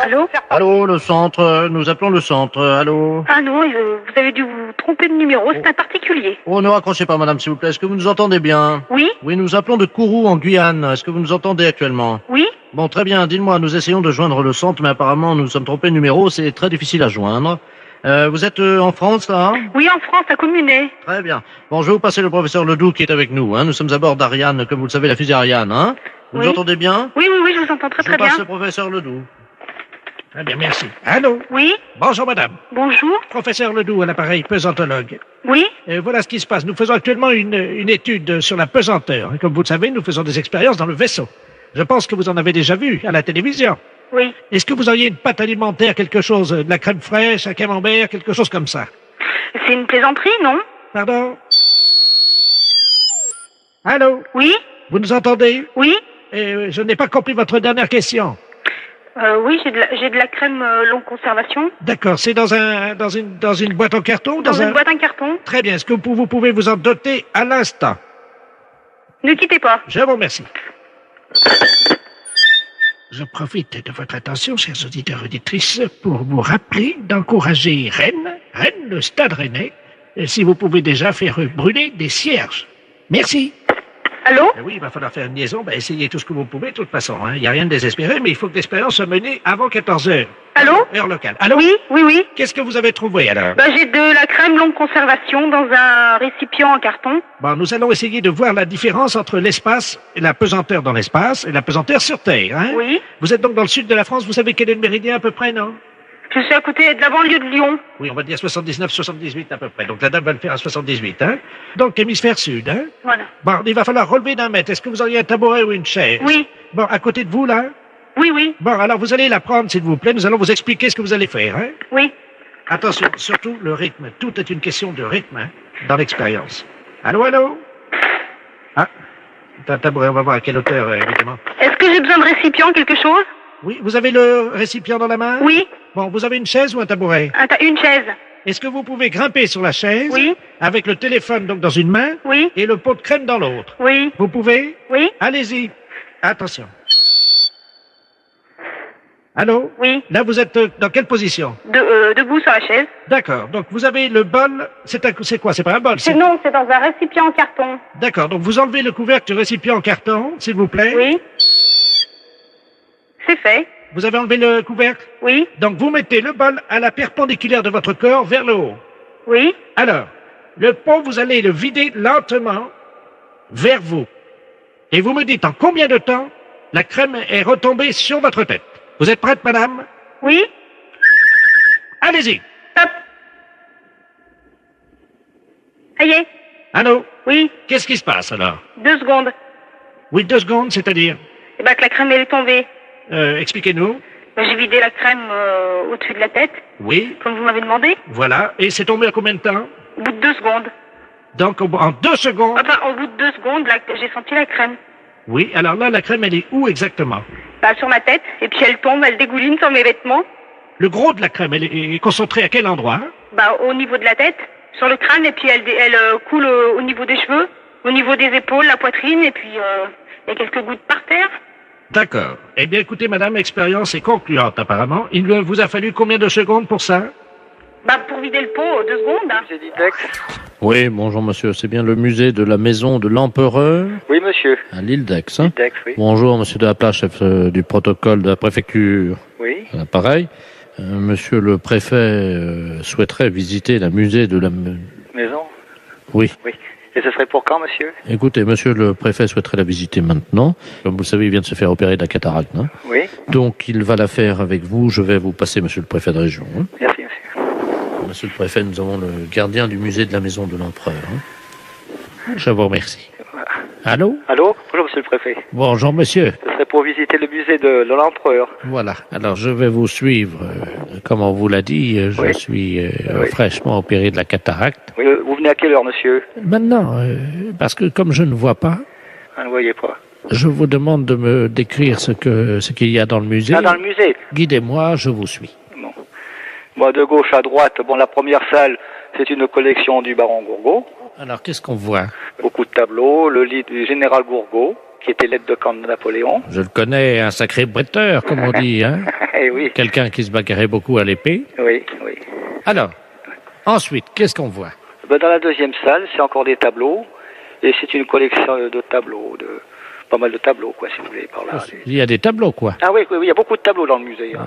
Allô? Allô, le centre, nous appelons le centre, allô? Ah non, vous avez dû vous tromper de numéro, c'est un particulier. Oh, ne raccrochez pas, madame, s'il vous plaît, est-ce que vous nous entendez bien? Oui? Oui, nous appelons de Kourou, en Guyane, est-ce que vous nous entendez actuellement? Oui? Bon, très bien, dites-moi, nous essayons de joindre le centre, mais apparemment nous nous sommes trompés de numéro, c'est très difficile à joindre. Vous êtes en France, là? Oui, en France, à Communet. Très bien. Bon, je vais vous passer le professeur Ledoux qui est avec nous, hein. Nous sommes à bord d'Ariane, comme vous le savez, la fusée Ariane, hein. Vous Oui. nous entendez bien? Oui, je vous entends très Je vous bien. passe le professeur Ledoux. Très bien, merci. Allô? Oui? Bonjour, madame. Bonjour? Professeur Ledoux, à l'appareil pesantologue. Oui? Voilà ce qui se passe. Nous faisons actuellement une étude sur la pesanteur. Comme vous le savez, nous faisons des expériences dans le vaisseau. Je pense que vous en avez déjà vu à la télévision. Oui. Est-ce que vous auriez une pâte alimentaire, quelque chose, de la crème fraîche, un camembert, quelque chose comme ça? C'est une plaisanterie, non? Pardon? Allô? Oui? Vous nous entendez? Oui? Je n'ai pas compris votre dernière question. Oui, j'ai de la crème longue conservation. D'accord, c'est dans une boîte en carton? Dans une boîte en carton. Très bien, est-ce que vous pouvez vous en doter à l'instant? Ne quittez pas. Je vous remercie. Je profite de votre attention, chers auditeurs et auditrices, pour vous rappeler d'encourager Rennes, le Stade Rennais, si vous pouvez déjà faire brûler des cierges. Merci. Allô? Oui, il va falloir faire une liaison. Essayez tout ce que vous pouvez, de toute façon. Il n'y a rien de désespéré, mais il faut que l'expérience soit menée avant 14h. Allô? Heure locale. Allô? Oui. Qu'est-ce que vous avez trouvé, alors? J'ai de la crème longue conservation dans un récipient en carton. Bon, nous allons essayer de voir la différence entre l'espace, et la pesanteur dans l'espace, et la pesanteur sur Terre, hein? Oui. Vous êtes donc dans le sud de la France, vous savez quel est le méridien à peu près, non? Je suis à côté de la banlieue de Lyon. Oui, on va dire 79, 78 à peu près. Donc la dame va le faire à 78, hein? Donc hémisphère sud, hein? Voilà. Bon, il va falloir relever d'un mètre. Est-ce que vous auriez un tabouret ou une chaise? Oui. Bon, à côté de vous, là? Oui. Bon, alors vous allez la prendre, s'il vous plaît. Nous allons vous expliquer ce que vous allez faire, hein? Oui. Attention, surtout le rythme. Tout est une question de rythme, hein, dans l'expérience. Allô, allô? Ah, t'as un tabouret, on va voir à quelle hauteur, évidemment. Est-ce que j'ai besoin de récipient, quelque chose? Oui, vous avez le récipient dans la main? Oui. Bon, vous avez une chaise ou un tabouret? Une chaise. Est-ce que vous pouvez grimper sur la chaise? Oui. Avec le téléphone donc dans une main? Oui. Et le pot de crème dans l'autre? Oui. Vous pouvez? Oui. Allez-y. Attention. Allô? Oui. Là, vous êtes dans quelle position? Debout sur la chaise. D'accord. Donc, vous avez le bol. C'est quoi? C'est pas un bol? Non, c'est dans un récipient en carton. D'accord. Donc, vous enlevez le couvercle du récipient en carton, s'il vous plaît. Oui. C'est fait. Vous avez enlevé le couvercle? Oui. Donc, vous mettez le bol à la perpendiculaire de votre corps vers le haut. Oui. Alors, le pot, vous allez le vider lentement vers vous. Et vous me dites en combien de temps la crème est retombée sur votre tête. Vous êtes prête, madame? Oui. Allez-y. Stop. Ça y est. Allô? Oui. Qu'est-ce qui se passe, alors? 2 secondes. Oui, 2 secondes, c'est-à-dire? Eh ben, que la crème, elle est tombée. Expliquez-nous. Ben, j'ai vidé la crème au-dessus de la tête, Oui, comme vous m'avez demandé. voilà. Et c'est tombé en combien de temps? Au bout de 2 secondes. Donc, en 2 secondes. Enfin, au bout de 2 secondes, là, j'ai senti la crème. Oui, alors là, la crème, elle est où exactement? Bah, sur ma tête. Et puis elle tombe, elle dégouline sur mes vêtements. Le gros de la crème, elle est concentrée à quel endroit? Bah, au niveau de la tête, sur le crâne, et puis elle coule au niveau des cheveux, au niveau des épaules, la poitrine, et puis il y a quelques gouttes par terre. D'accord. Eh bien, écoutez, madame, l'expérience est concluante, apparemment. Il vous a fallu combien de secondes pour ça? Bah, pour vider le pot, 2 secondes. Musée d'Idex. Oui, bonjour monsieur, c'est bien le musée de la maison de l'empereur Oui, monsieur. à l'île d'Aix. Hein. Idex, oui. Bonjour monsieur de la Plage, chef du protocole de la préfecture. Oui. Pareil. Monsieur le préfet souhaiterait visiter le musée de la... Maison. Oui. Oui. Et ce serait pour quand, monsieur? Écoutez, monsieur le préfet souhaiterait la visiter maintenant. Comme vous le savez, il vient de se faire opérer de la cataracte. Hein. Oui. Donc, il va la faire avec vous. Je vais vous passer monsieur le préfet de région. Hein. Merci, monsieur. Monsieur le préfet, nous avons le gardien du musée de la maison de l'empereur. Hein. Je vous remercie. Allô? Allô? Bonjour, monsieur le préfet. Bonjour, monsieur. Ce serait pour visiter le musée de l'empereur. Voilà. Alors, je vais vous suivre. Comme on vous l'a dit, je Oui. suis Oui. fraîchement opéré de la cataracte. Oui, vous venez à quelle heure, monsieur? Maintenant, parce que comme je ne vois pas, Ah, ne voyez pas. je vous demande de me décrire ce qu'il y a dans le musée. Ah, dans le musée? Guidez-moi, je vous suis. Bon. Bon, de gauche à droite, bon, la première salle, c'est une collection du baron Gourgaud. Alors, qu'est-ce qu'on voit? Beaucoup de tableaux, le lit du général Gourgaud, qui était l'aide de camp de Napoléon. Je le connais, un sacré bretteur, comme on dit, hein? Eh oui, Quelqu'un qui se bagarrait beaucoup à l'épée. oui, oui. Alors, ensuite, qu'est-ce qu'on voit? Ben, dans la deuxième salle, c'est encore des tableaux, et c'est une collection de tableaux, pas mal de tableaux, quoi, si vous voulez, par là. Il y a des tableaux, quoi. Ah oui, oui, oui, il y a beaucoup de tableaux dans le musée. Hein.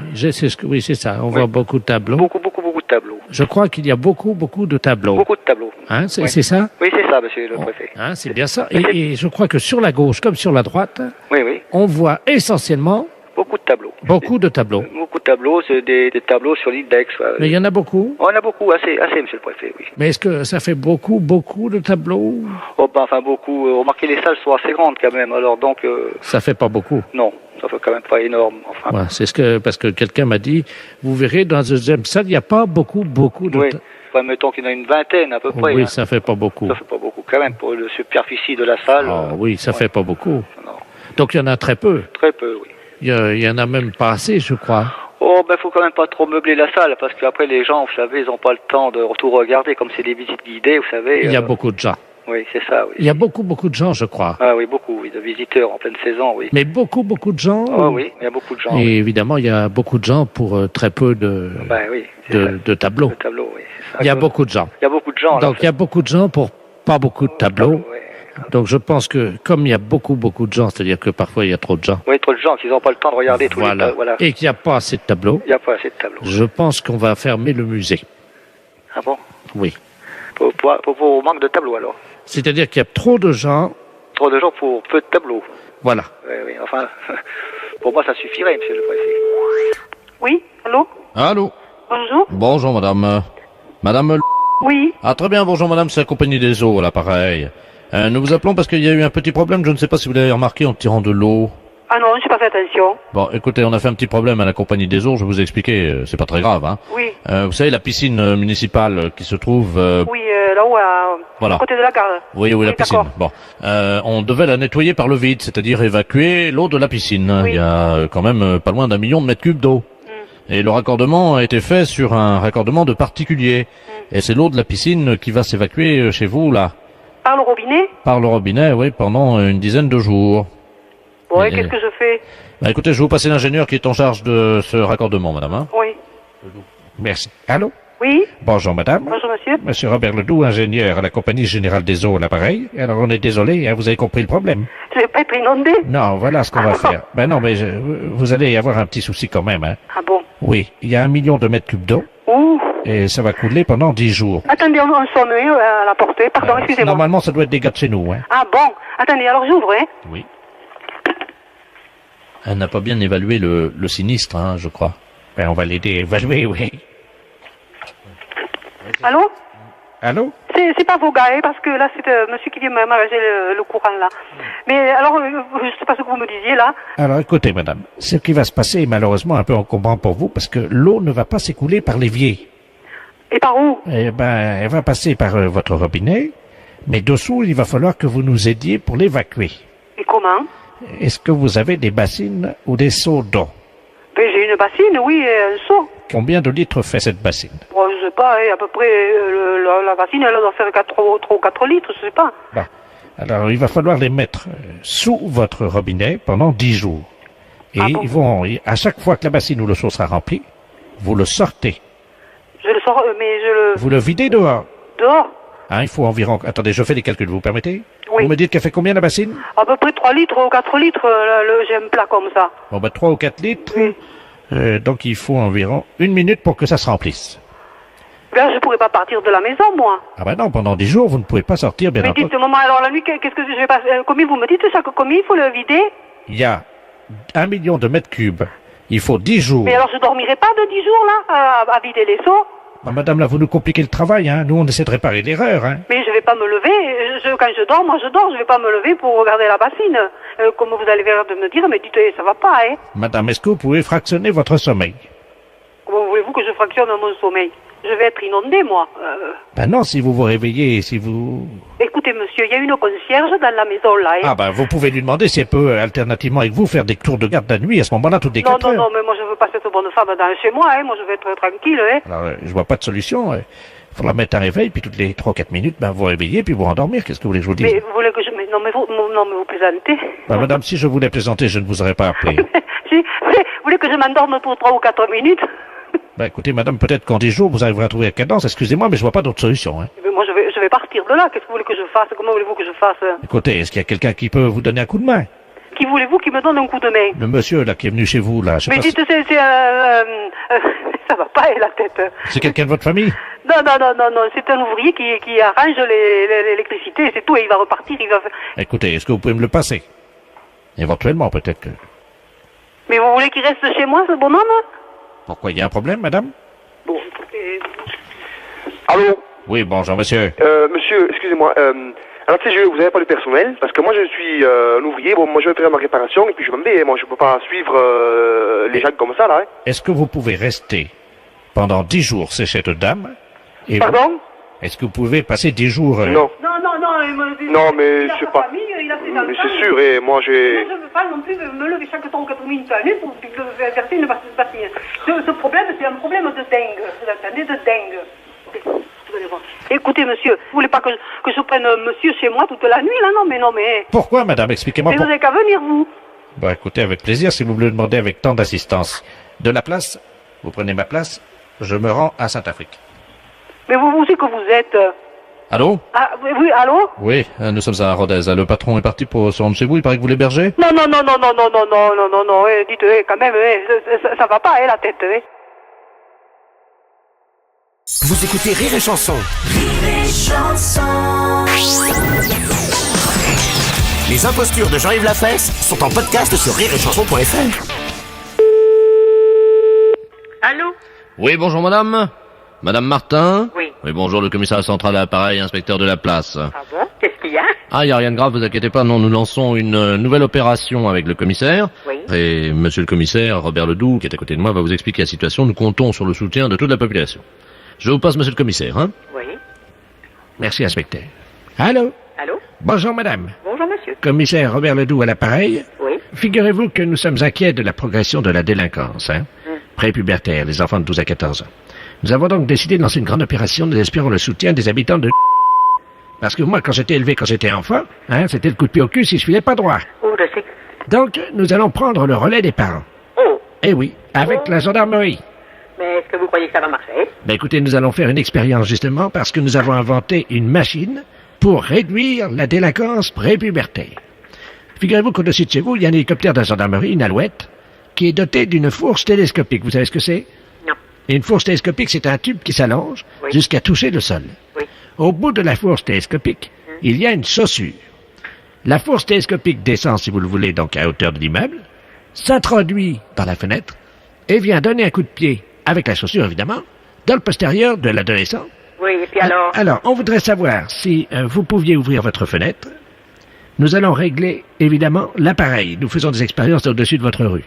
Oui, c'est ça. On voit beaucoup de tableaux. Beaucoup de tableaux. Je crois qu'il y a beaucoup de tableaux. Beaucoup de tableaux. Hein, c'est Oui. c'est ça? Oui, c'est ça, monsieur le préfet. Hein, c'est bien ça. Et je crois que sur la gauche comme sur la droite, Oui, oui, on voit essentiellement beaucoup de tableaux. beaucoup de tableaux. Beaucoup de tableaux, c'est des tableaux sur l'île d'Aix. Mais il y en a beaucoup. On en a beaucoup, assez, monsieur le préfet, oui. Mais est-ce que ça fait beaucoup de tableaux? Oh, ben, enfin, beaucoup. Remarquez, les salles sont assez grandes quand même, alors donc... Ça fait pas beaucoup. non, ça fait quand même pas énorme, enfin... Ouais, parce que quelqu'un m'a dit, vous verrez, dans la deuxième salle, il n'y a pas beaucoup de Oui, enfin, mettons qu'il y en a une vingtaine à peu près. Oui, hein. ça fait pas beaucoup. Ça fait pas beaucoup quand même, pour la superficie de la salle. Ah oui, ça fait pas beaucoup. Non, Donc il y en a très peu. très peu, oui. Il y en a même pas assez, je crois. Oh, ben, faut quand même pas trop meubler la salle, parce qu'après, les gens, vous savez, ils ont pas le temps de tout regarder, comme c'est des visites guidées, vous savez. Il y a beaucoup de gens. Oui, c'est ça, oui. Il y a beaucoup de gens, je crois. Ah oui, beaucoup, oui, de visiteurs en pleine saison, oui. Mais beaucoup de gens. Oh oui, il y a beaucoup de gens. Et oui. évidemment, il y a beaucoup de gens pour très peu Ben oui, c'est ça. de tableaux. Le tableau, oui. c'est ça. Il y a beaucoup de gens. Il y a beaucoup de gens, là. Donc il y a beaucoup de gens pour pas beaucoup de tableaux. Oui. Donc je pense que comme il y a beaucoup de gens, c'est-à-dire que parfois il y a trop de gens. Oui, trop de gens qui n'ont pas le temps de regarder tous les Voilà. tableaux. Voilà. Et qu'il n'y a pas assez de tableaux. Il n'y a pas assez de tableaux. Je pense qu'on va fermer le musée. Ah bon? Oui. Pour manque de tableaux, alors. C'est-à-dire qu'il y a trop de gens. Trop de gens pour peu de tableaux. Voilà. Oui, oui, enfin, pour moi, ça suffirait, monsieur le préfet. Oui, allô? Allô? Bonjour? Bonjour madame. Madame... Oui. Ah très bien, bonjour madame, c'est la compagnie des eaux, à l'appareil. Nous vous appelons parce qu'il y a eu un petit problème, je ne sais pas si vous l'avez remarqué en tirant de l'eau. Ah non, j'ai pas fait attention. Bon, écoutez, on a fait un petit problème à la compagnie des eaux, je vais vous expliquer, c'est pas très grave, hein. Oui. Vous savez, la piscine municipale qui se trouve... Oui, là-haut, voilà. à côté de la gare. Oui, la piscine. Bon, on devait la nettoyer par le vide, c'est-à-dire évacuer l'eau de la piscine. Oui. Il y a quand même pas loin d'1 million de mètres cubes d'eau. Et le raccordement a été fait sur un raccordement de particulier. Et c'est l'eau de la piscine qui va s'évacuer chez vous, là. Par le robinet? Par le robinet, oui, pendant une dizaine de jours. Ouais, qu'est-ce que je fais? Bah, écoutez, je vais vous passer l'ingénieur qui est en charge de ce raccordement, madame. Hein. Oui. Merci. Allô? Oui? Bonjour, madame. Bonjour, monsieur. Monsieur Robert Ledoux, ingénieur à la Compagnie Générale des Eaux, à l'appareil. Alors, on est désolé, hein, vous avez compris le problème. Je vais pas être inondé? Non, voilà ce qu'on va faire. Ben non, mais vous allez avoir un petit souci quand même, hein. Ah bon? Oui, il y a 1 million de mètres cubes d'eau. Ouh. Et ça va couler pendant 10 jours. Attendez, on sonne à la portée. Pardon, excusez-moi. Normalement, ça doit être des gars de chez nous, hein. Ah bon? Attendez, alors j'ouvre, hein? Oui. Elle n'a pas bien évalué le sinistre, hein, je crois. Ben, on va l'aider à évaluer, oui. Allô? Allô? C'est pas vos gars, hein, parce que là, c'est monsieur qui vient m'arranger le courant, là. Mais alors, je sais pas ce que vous me disiez, là. Alors, écoutez, madame, ce qui va se passer est malheureusement un peu encombrant pour vous, parce que l'eau ne va pas s'écouler par l'évier. Et par où? Eh ben, elle va passer par votre robinet, mais dessous, il va falloir que vous nous aidiez pour l'évacuer. Et comment? Est-ce que vous avez des bassines ou des seaux d'eau? Ben, j'ai une bassine, oui, et un seau. Combien de litres fait cette bassine? Bon, je sais pas, hein, à peu près, la bassine, elle doit faire 3 ou 4 litres, je sais pas. Bon. Alors, il va falloir les mettre sous votre robinet pendant 10 jours. Et ils vont, à chaque fois que la bassine ou le seau sera rempli, vous le sortez. Je le sors, mais je le... Vous le videz dehors. Dehors? Hein, il faut environ... Attendez, je fais les calculs, vous permettez? Oui. Vous me dites qu'elle fait combien la bassine? À peu près 3 litres ou 4 litres, j'ai un plat comme ça. Bon, ben 3 ou 4 litres. Oui. Donc il faut environ 1 minute pour que ça se remplisse. Là, je pourrais pas partir de la maison, moi. Ah ben non, pendant 10 jours, vous ne pouvez pas sortir, bien Mais entendu. dites, maman, alors la nuit, qu'est-ce que je vais passer? Combien vous me dites ça? Combien il faut le vider? Il y a 1 million de mètres cubes. Il faut 10 jours. Mais alors, je dormirai pas de 10 jours, là, à vider les seaux? Bah, madame, là, vous nous compliquez le travail, hein. Nous, on essaie de réparer l'erreur, hein. Mais je vais pas me lever. Quand je dors, moi, je dors. Je vais pas me lever pour regarder la bassine. Comme vous allez venir de me dire, mais dites, ça va pas, hein. Madame, est-ce que vous pouvez fractionner votre sommeil? Comment voulez-vous que je fractionne mon sommeil? Je vais être inondée, moi. Ben non, si vous vous réveillez, si vous... Écoutez, monsieur, il y a une concierge dans la maison, là, hein. Ah ben, vous pouvez lui demander si elle peut, alternativement avec vous, faire des tours de garde la nuit, à ce moment-là, toutes les 4 heures. Non, mais moi, je veux pas cette bonne femme dans chez moi, hein. Moi, je vais être tranquille, hein. Alors, je vois pas de solution. Il faut la mettre à réveil, puis toutes les 3 ou 4 minutes, ben, vous réveillez, puis vous rendormir. Qu'est-ce que vous voulez que je vous dise? Mais vous voulez que je... Mais non, mais vous plaisantez. Ben, madame, si je voulais plaisanter, je ne vous aurais pas appelé. Si, vous voulez que je m'endorme pour 3 ou 4 minutes? Ben, écoutez, madame, peut-être qu'en 10 jours, vous arriverez à trouver la cadence. Excusez-moi, mais je vois pas d'autre solution, hein. Mais moi, je vais partir de là. Qu'est-ce que vous voulez que je fasse? Comment voulez-vous que je fasse? Écoutez, est-ce qu'il y a quelqu'un qui peut vous donner un coup de main? Qui voulez-vous qui me donne un coup de main? Le monsieur, là, qui est venu chez vous, là, je sais Mais pas dites, si... ça va pas, la tête. C'est quelqu'un de votre famille? Non, c'est un ouvrier qui arrange l'électricité, c'est tout, et il va repartir, il va... Écoutez, est-ce que vous pouvez me le passer? Éventuellement, peut-être que... Mais vous voulez qu'il reste chez moi, ce bonhomme? Pourquoi, il y a un problème, madame? Bon, écoutez... Allô? Oui, bonjour, monsieur. Monsieur, excusez-moi, alors tu sais, vous avez pas de personnel, parce que moi je suis un ouvrier, bon, moi je vais faire ma réparation, et puis je m'en vais, moi je peux pas suivre les gens comme ça, là, hein. Est-ce que vous pouvez rester pendant 10 jours chez cette dame? Et Pardon? Est-ce que vous pouvez passer 10 jours... Non. Non, mais je sais pas. Famille, il a ses Mais enfants, c'est sûr, et moi j'ai... Moi, je veux pas non plus me lever chaque 3 ou 4 minutes à l'année pour verser une bassine. Ce problème, c'est un problème de dingue. Vous entendez, de dingue. Vous allez voir. Écoutez, monsieur, vous voulez pas que je prenne monsieur chez moi toute la nuit, là? Non, mais... Pourquoi, madame? Expliquez-moi Mais vous n'avez qu'à venir, vous. Bon, écoutez, avec plaisir, si vous me le demandez avec tant d'assistance. De la place, vous prenez ma place, je me rends à Saint-Afrique. Mais vous aussi que vous êtes... Allô? Ah, oui, allô? Oui, nous sommes à Rodez. Le patron est parti pour se rendre chez vous, il paraît que vous l'hébergez? Non, dites, quand même, ça va pas, la tête, Vous écoutez Rire et Chanson. Rire et Chanson. Les impostures de Jean-Yves Lafesse sont en podcast sur rireetchanson.fr. Allô? Oui, bonjour madame. Madame Martin? Oui. Oui, bonjour, le commissariat central à l'appareil, inspecteur de la place. Ah bon? Qu'est-ce qu'il y a? Ah, il n'y a rien de grave, vous inquiétez pas, non, nous lançons une nouvelle opération avec le commissaire. Oui. Et monsieur le commissaire, Robert Ledoux, qui est à côté de moi, va vous expliquer la situation. Nous comptons sur le soutien de toute la population. Je vous passe monsieur le commissaire, hein? Oui. Merci, inspecteur. Allô? Allô? Bonjour, madame. Bonjour, monsieur. Commissaire Robert Ledoux à l'appareil. Oui. Figurez-vous que nous sommes inquiets de la progression de la délinquance, hein? Prépubertaire, les enfants de 12 à 14 ans. Nous avons donc décidé de lancer une grande opération, nous espérons le soutien des habitants de... Parce que moi, quand j'étais élevé, quand j'étais enfant, hein, c'était le coup de pied au cul si je filais pas droit. Oh, je sais. Donc, nous allons prendre le relais des parents. Oh. Eh oui, avec la gendarmerie. Mais est-ce que vous croyez que ça va marcher? Ben écoutez, nous allons faire une expérience justement parce que nous avons inventé une machine pour réduire la délinquance prépubertaire. Figurez-vous qu'au-dessus de chez vous, il y a un hélicoptère de la gendarmerie, une Alouette, qui est doté d'une fourche télescopique. Vous savez ce que c'est? Non. Et une fourche télescopique, c'est un tube qui s'allonge jusqu'à toucher le sol. Oui. Au bout de la fourche télescopique, il y a une chaussure. La fourche télescopique descend, si vous le voulez, donc à hauteur de l'immeuble, s'introduit dans la fenêtre et vient donner un coup de pied, avec la chaussure évidemment, dans le postérieur de l'adolescent. Oui, et puis alors? Alors, on voudrait savoir si vous pouviez ouvrir votre fenêtre. Nous allons régler, évidemment, l'appareil. Nous faisons des expériences au-dessus de votre rue.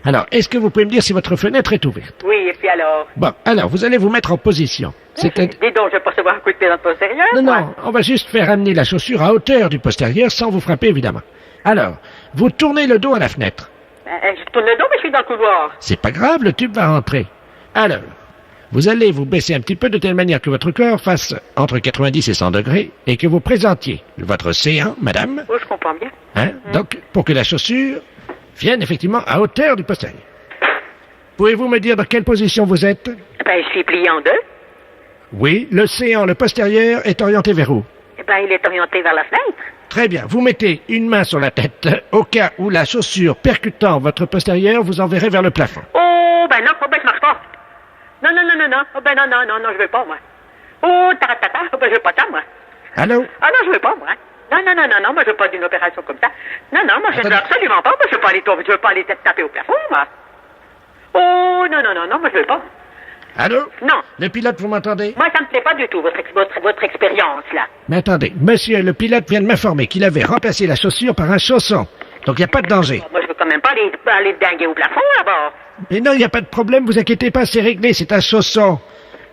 Alors, est-ce que vous pouvez me dire si votre fenêtre est ouverte? Oui, et puis alors? Bon, alors, vous allez vous mettre en position. Dis donc, je vais pas recevoir un coup de pied dans le postérieur. Non, moi. non, on va juste faire amener la chaussure à hauteur du postérieur sans vous frapper, évidemment. Alors, vous tournez le dos à la fenêtre. Je tourne le dos, mais je suis dans le couloir. C'est pas grave, le tube va rentrer. Alors, vous allez vous baisser un petit peu de telle manière que votre corps fasse entre 90 et 100 degrés et que vous présentiez votre séant, madame. Oh, je comprends bien. Hein? Donc, pour que la chaussure vienne effectivement à hauteur du postérieur. Pouvez-vous me dire dans quelle position vous êtes? Ben, je suis plié en deux. Oui, le séant, le postérieur, est orienté vers où? Eh ben, il est orienté vers la fenêtre. Très bien. Vous mettez une main sur la tête. Au cas où la chaussure percutant votre postérieur vous enverrait vers le plafond. Oh, ben non, oh, ben, je marche pas. Non, non, non, non, non. Oh, ben non, non, non, non, je veux pas, moi. Oh, taratata, oh, ben, je veux pas ça, moi. Allô? Ah non, je veux pas, moi. Non, non, non, non, non, moi, je veux pas d'une opération comme ça. Non, non, moi, je ne veux absolument pas. Moi, je veux pas aller taper au plafond, moi. Oh, non, non, non, non, moi, je veux pas. Allô? Non. Le pilote, vous m'entendez? Moi, ça me plaît pas du tout, votre expérience, là. Mais attendez, monsieur, le pilote vient de m'informer qu'il avait remplacé la chaussure par un chausson. Donc, il n'y a pas de danger. Moi, je veux quand même pas aller dinguer au plafond, là-bas. Mais non, il n'y a pas de problème, vous inquiétez pas, c'est réglé, c'est un chausson.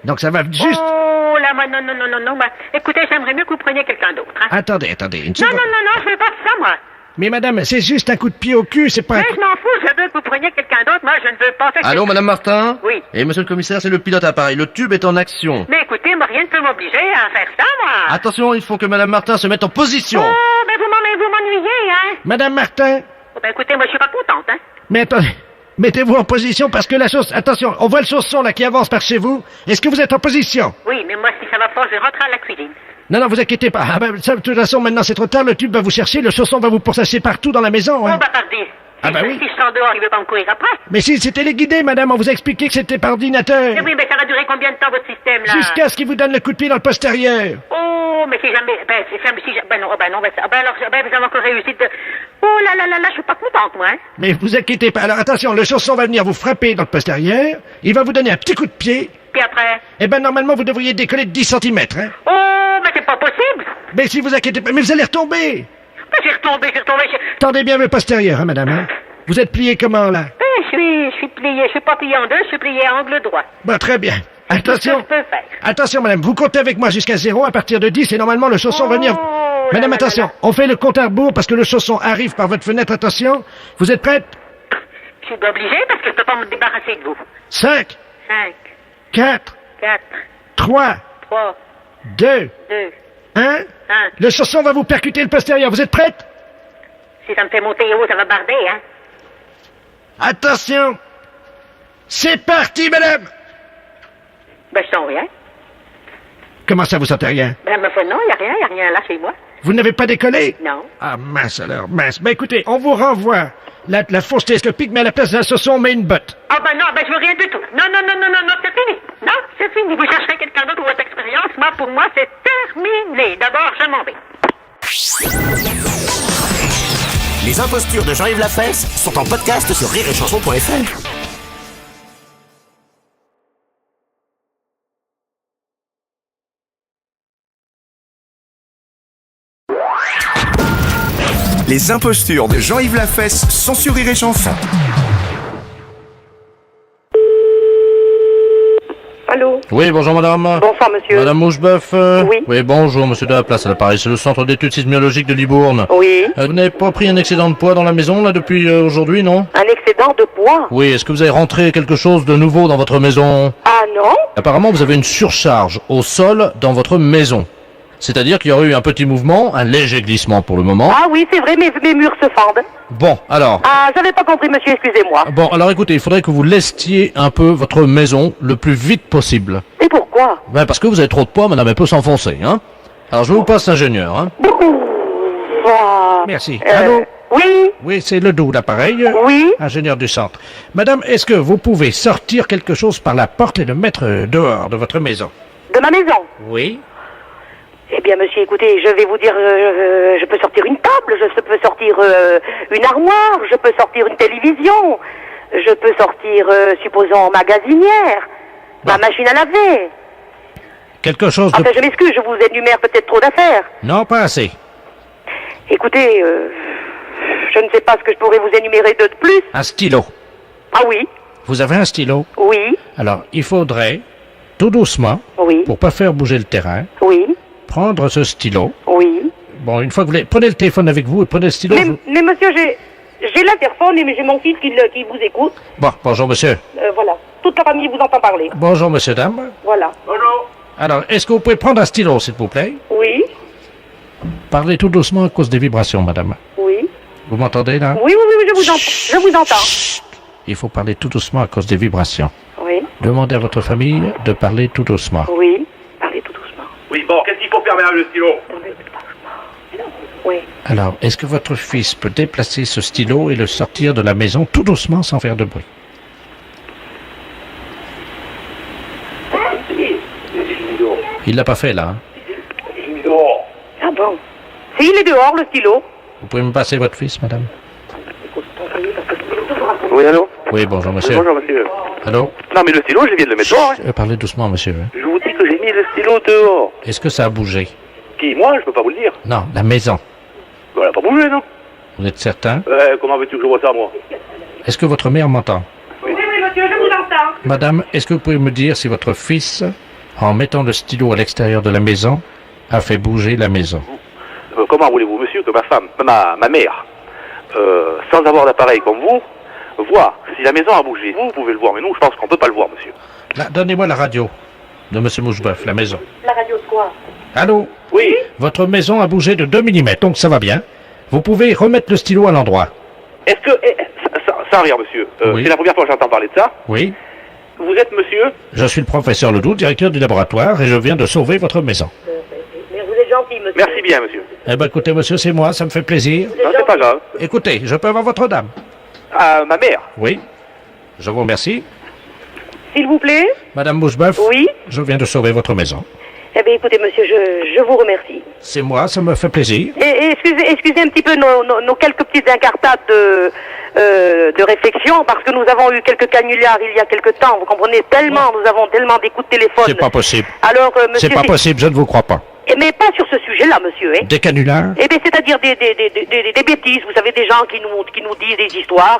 Donc, ça va juste... Oh, là, moi, non, non, non, non, non, bah, écoutez, j'aimerais mieux que vous preniez quelqu'un d'autre, hein. Attendez, une Non, seconde. non, non, non, je veux pas de ça, moi. Mais madame, c'est juste un coup de pied au cul, c'est pas... Mais je m'en fous, je veux que vous preniez quelqu'un d'autre, moi, je ne veux pas faire... Allô, madame Martin? Oui. Et monsieur le commissaire, c'est le pilote à l'appareil. Le tube est en action. Mais écoutez, moi, rien ne peut m'obliger à faire ça, moi. Attention, il faut que madame Martin se mette en position. Oh, mais vous m'ennuyez, hein. Madame Martin? Oh, ben, écoutez, moi, je suis pas contente, hein. Mais attendez, mettez-vous en position parce que la chose... Attention, on voit le chausson là qui avance par chez vous. Est-ce que vous êtes en position? Oui, mais moi, si ça va pas, je rentre à la cuisine. Non, non, vous inquiétez pas. Ah ben, ça, de toute façon, maintenant c'est trop tard, le tube va vous chercher, le chausson va vous pourchasser partout dans la maison. Hein. Oh, bah, pardi. Ah bah oui. Si je sors dehors, il veut pas me courir après. Mais si, c'est téléguidé, madame, on vous a expliqué que c'était par ordinateur. Mais oui, mais ça va durer combien de temps, votre système, là? Jusqu'à ce qu'il vous donne le coup de pied dans le postérieur. Oh, mais si jamais... Ben, non, vous avez encore réussi de... Oh là là là là, je suis pas contente, moi, hein. Mais vous inquiétez pas. Alors attention, le chausson va venir vous frapper dans le postérieur, il va vous donner un petit coup de pied. Puis après? Eh ben, normalement, vous devriez décoller de 10 cm, hein. Oh, mais c'est pas possible. Mais si vous inquiétez pas, mais vous allez retomber. Mais j'ai retombé. Tendez bien le postérieur, hein, madame, hein. Vous êtes plié comment, là? Je suis plié, je suis pas plié en deux, je suis plié à angle droit. Bon, très bien. Attention. Qu'est-ce que je peux faire? Attention, madame, vous comptez avec moi jusqu'à 0, à partir de 10, et normalement, le chausson va venir... Madame, attention, on fait le compte à rebours parce que le chausson arrive par votre fenêtre, attention. Vous êtes prête? Je suis obligé parce que je peux pas me débarrasser de vous. 5, 5, 4, 4, 3, 3, 2, 2, 1. Le chausson va vous percuter le postérieur. Vous êtes prête? Si ça me fait monter haut, ça va barder, hein. Attention. C'est parti, madame. Ben, je sens rien. Comment ça, vous sentez rien? Ben, non, y a rien là chez moi. Vous n'avez pas décollé? Non. Ah, mince alors, mince. Ben écoutez, on vous renvoie la fourche télescopique, mais à la place d'un chausson, on met une botte. Ah ben non, je veux rien du tout. Non, c'est fini. Non, c'est fini. Vous chercherez quelqu'un d'autre pour votre expérience. Moi, pour moi, c'est terminé. D'abord, je m'en vais. Les impostures de Jean-Yves Lafesse sont en podcast sur rireetchanson.fr. Les impostures de Jean-Yves Lafesse sont sur Rire et Chanson. Allô? Oui, bonjour madame. Bonsoir monsieur. Madame Moucheboeuf. Oui. Oui, bonjour, monsieur de la place à l'appareil. C'est le centre d'études sismologiques de Libourne. Oui. Vous n'avez pas pris un excédent de poids dans la maison, là, depuis aujourd'hui, non? Un excédent de poids? Oui, est-ce que vous avez rentré quelque chose de nouveau dans votre maison? Ah non? Apparemment, vous avez une surcharge au sol dans votre maison. C'est-à-dire qu'il y aurait eu un petit mouvement, un léger glissement pour le moment. Ah oui, c'est vrai, mes murs se fendent. Bon, alors... Ah, j'avais pas compris, monsieur, excusez-moi. Bon, alors écoutez, il faudrait que vous lestiez un peu votre maison le plus vite possible. Et pourquoi? Ben, parce que vous avez trop de poids, madame, elle peut s'enfoncer, hein. Alors, je vous passe l'ingénieur, hein. Merci. Allô? Oui? Oui, c'est Ledoux, l'appareil. Oui? Ingénieur du centre. Madame, est-ce que vous pouvez sortir quelque chose par la porte et le mettre dehors de votre maison? De ma maison? Oui. Eh bien, monsieur, écoutez, je vais vous dire, je peux sortir une table, je peux sortir une armoire, je peux sortir une télévision, je peux sortir, supposons, magasinière, ma machine à laver. Quelque chose de... Enfin, je m'excuse, je vous énumère peut-être trop d'affaires. Non, pas assez. Écoutez, je ne sais pas ce que je pourrais vous énumérer de plus. Un stylo. Ah oui? Vous avez un stylo? Oui. Alors, il faudrait, tout doucement, pour pas faire bouger le terrain, prendre ce stylo. Oui. Bon, une fois que vous l'avez... Prenez le téléphone avec vous et prenez le stylo. Mais monsieur, j'ai l'interphone et j'ai mon fils qui vous écoute. Bon, bonjour monsieur. Voilà. Toute la famille vous entend parler. Bonjour monsieur, dame. Voilà. Bonjour. Alors, est-ce que vous pouvez prendre un stylo, s'il vous plaît? Oui. Parlez tout doucement à cause des vibrations, madame. Oui. Vous m'entendez, là? Oui, je vous entends. Il faut parler tout doucement à cause des vibrations. Oui. Demandez à votre famille de parler tout doucement. Oui. Parlez tout doucement. Oui, bon, qu'est-ce qu'il faut faire avec le stylo? Oui. Alors, est-ce que votre fils peut déplacer ce stylo et le sortir de la maison tout doucement sans faire de bruit? Il l'a pas fait, là. Ah bon? Si, il est dehors, le stylo. Vous pouvez me passer votre fils, madame? Oui, allô? Oui, bonjour, monsieur. Bonjour, monsieur. Allô? Non, mais le stylo, je viens de le mettre dehors. Hein. Parlez doucement, monsieur. Je vous dis que j'ai mis le stylo dehors. Est-ce que ça a bougé? Qui, moi? Je peux pas vous le dire. Non, la maison. Elle a pas bougé, non? Vous êtes certain? Comment veux-tu que je vois ça, moi? Est-ce que votre mère m'entend? Oui, monsieur, je vous entends. Madame, est-ce que vous pouvez me dire si votre fils, en mettant le stylo à l'extérieur de la maison, a fait bouger la maison? Comment voulez-vous, monsieur, que ma femme, ma mère, sans avoir d'appareil comme vous, voit si la maison a bougé? Vous pouvez le voir, mais nous, je pense qu'on peut pas le voir, monsieur. Là, donnez-moi la radio de monsieur Moucheboeuf, la maison. La radio de quoi? Allô? Oui. Votre maison a bougé de 2 mm, donc ça va bien. Vous pouvez remettre le stylo à l'endroit. Est-ce que... sans rire, monsieur. Oui. C'est la première fois que j'entends parler de ça. Oui. Vous êtes monsieur? Je suis le professeur Ledoux, directeur du laboratoire, et je viens de sauver votre maison. Mais vous êtes gentil, monsieur. Merci bien, monsieur. Eh ben, écoutez, monsieur, c'est moi, ça me fait plaisir. Non, c'est pas grave. Écoutez, je peux avoir votre dame? Ma mère? Oui. Je vous remercie. S'il vous plaît? Madame Moucheboeuf? Oui. Je viens de sauver votre maison. Eh bien, écoutez, monsieur, je vous remercie. C'est moi, ça me fait plaisir. Et excusez un petit peu nos quelques petites incartades de réflexion, parce que nous avons eu quelques canulars il y a quelque temps, vous comprenez, nous avons tellement des coups de téléphone. C'est pas possible. Alors, monsieur... C'est pas possible, je ne vous crois pas. Mais pas sur ce sujet-là, monsieur, hein. Des canulars? Eh bien, c'est-à-dire des bêtises, vous savez, des gens qui nous disent des histoires,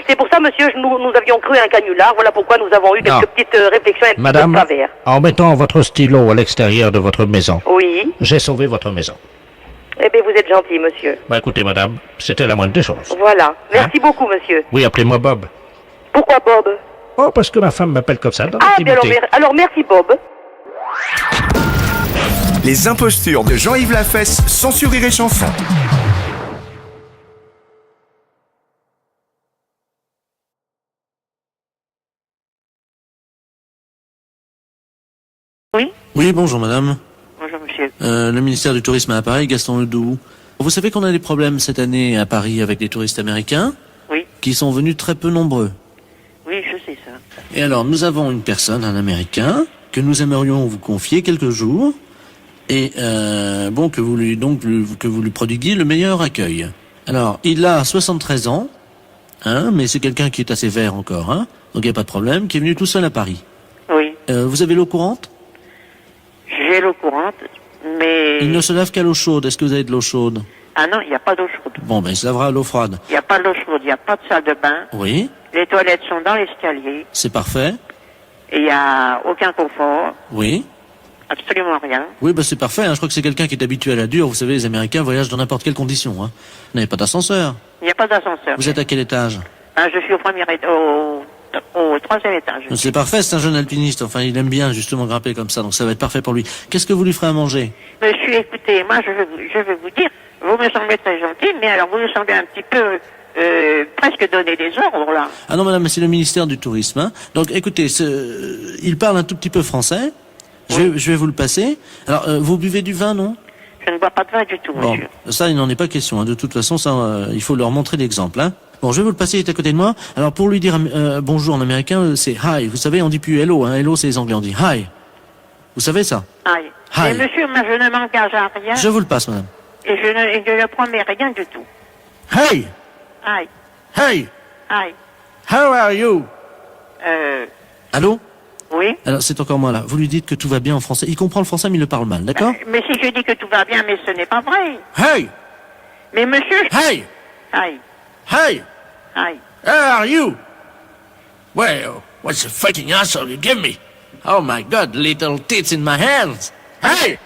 C'est pour ça, monsieur, nous avions cru à un canular, voilà pourquoi nous avons eu quelques petites réflexions un petit peu Madame, de travers. en mettant votre stylo à l'extérieur de votre maison, oui, j'ai sauvé votre maison. Eh bien, vous êtes gentil, monsieur. Bah écoutez, madame, c'était la moindre des choses. Voilà. Merci beaucoup, monsieur. Oui, appelez-moi Bob. Pourquoi Bob? Oh, parce que ma femme m'appelle comme ça dans bien alors merci, Bob. Les impostures de Jean-Yves Lafesse sont sur Rire et Chanson. Oui. Oui, bonjour madame. Bonjour monsieur. Le ministère du Tourisme à Paris, Gaston Ledoux. Vous savez qu'on a des problèmes cette année à Paris avec des touristes américains? Oui. Qui sont venus très peu nombreux. Oui, je sais ça. Et alors, nous avons une personne, un américain, que nous aimerions vous confier quelques jours. Et que vous lui prodiguiez le meilleur accueil. Alors, il a 73 ans, mais c'est quelqu'un qui est assez vert encore, donc il n'y a pas de problème, qui est venu tout seul à Paris. Oui. Vous avez l'eau courante? J'ai l'eau courante, Mais... Il ne se lave qu'à l'eau chaude. Est-ce que vous avez de l'eau chaude? Ah non, il n'y a pas d'eau chaude. Bon, ben, il se lavera à l'eau froide. Il n'y a pas d'eau chaude, il n'y a pas de salle de bain. Oui. Les toilettes sont dans l'escalier. C'est parfait. Et il n'y a aucun confort. Oui. Absolument rien. Oui, bah c'est parfait. Hein. Je crois que c'est quelqu'un qui est habitué à la dure. Vous savez, les Américains voyagent dans n'importe quelle condition. Hein. Vous n'avez pas d'ascenseur. Il n'y a pas d'ascenseur. Vous êtes à quel étage? Je suis au premier étage, au troisième étage. C'est parfait, c'est un jeune alpiniste. Enfin, il aime bien justement grimper comme ça, donc ça va être parfait pour lui. Qu'est-ce que vous lui ferez à manger? Monsieur, écoutez, moi je vais vous dire, vous me semblez très gentil, mais alors vous me semblez un petit peu presque donner des ordres là. Ah non, madame, mais c'est le ministère du Tourisme. Hein. Donc écoutez, il parle un tout petit peu français. Oui. Je vais vous le passer. Alors, vous buvez du vin, non? Je ne bois pas de vin du tout, bon, monsieur. Ça, il n'en est pas question. Hein. De toute façon, ça, il faut leur montrer l'exemple. Hein. Bon, je vais vous le passer, il est à côté de moi. Alors, pour lui dire bonjour en américain, c'est hi. Vous savez, on dit plus hello. Hein. Hello, c'est les Anglais, on dit hi. Vous savez ça? Hi. Mais monsieur, moi, je ne m'engage à rien. Je vous le passe, madame. Et je ne promets rien du tout. Hey! Hi. Hey! Hi. How are you? Allô? Oui. Alors, c'est encore moi, là. Vous lui dites que tout va bien en français. Il comprend le français, mais il le parle mal, d'accord? Mais si je dis que tout va bien, mais ce n'est pas vrai. Hey! Mais monsieur... Hey! Hi. Hey! Hi. How are you? Well, what's the fucking asshole you give me? Oh my God, little tits in my hands. Hey!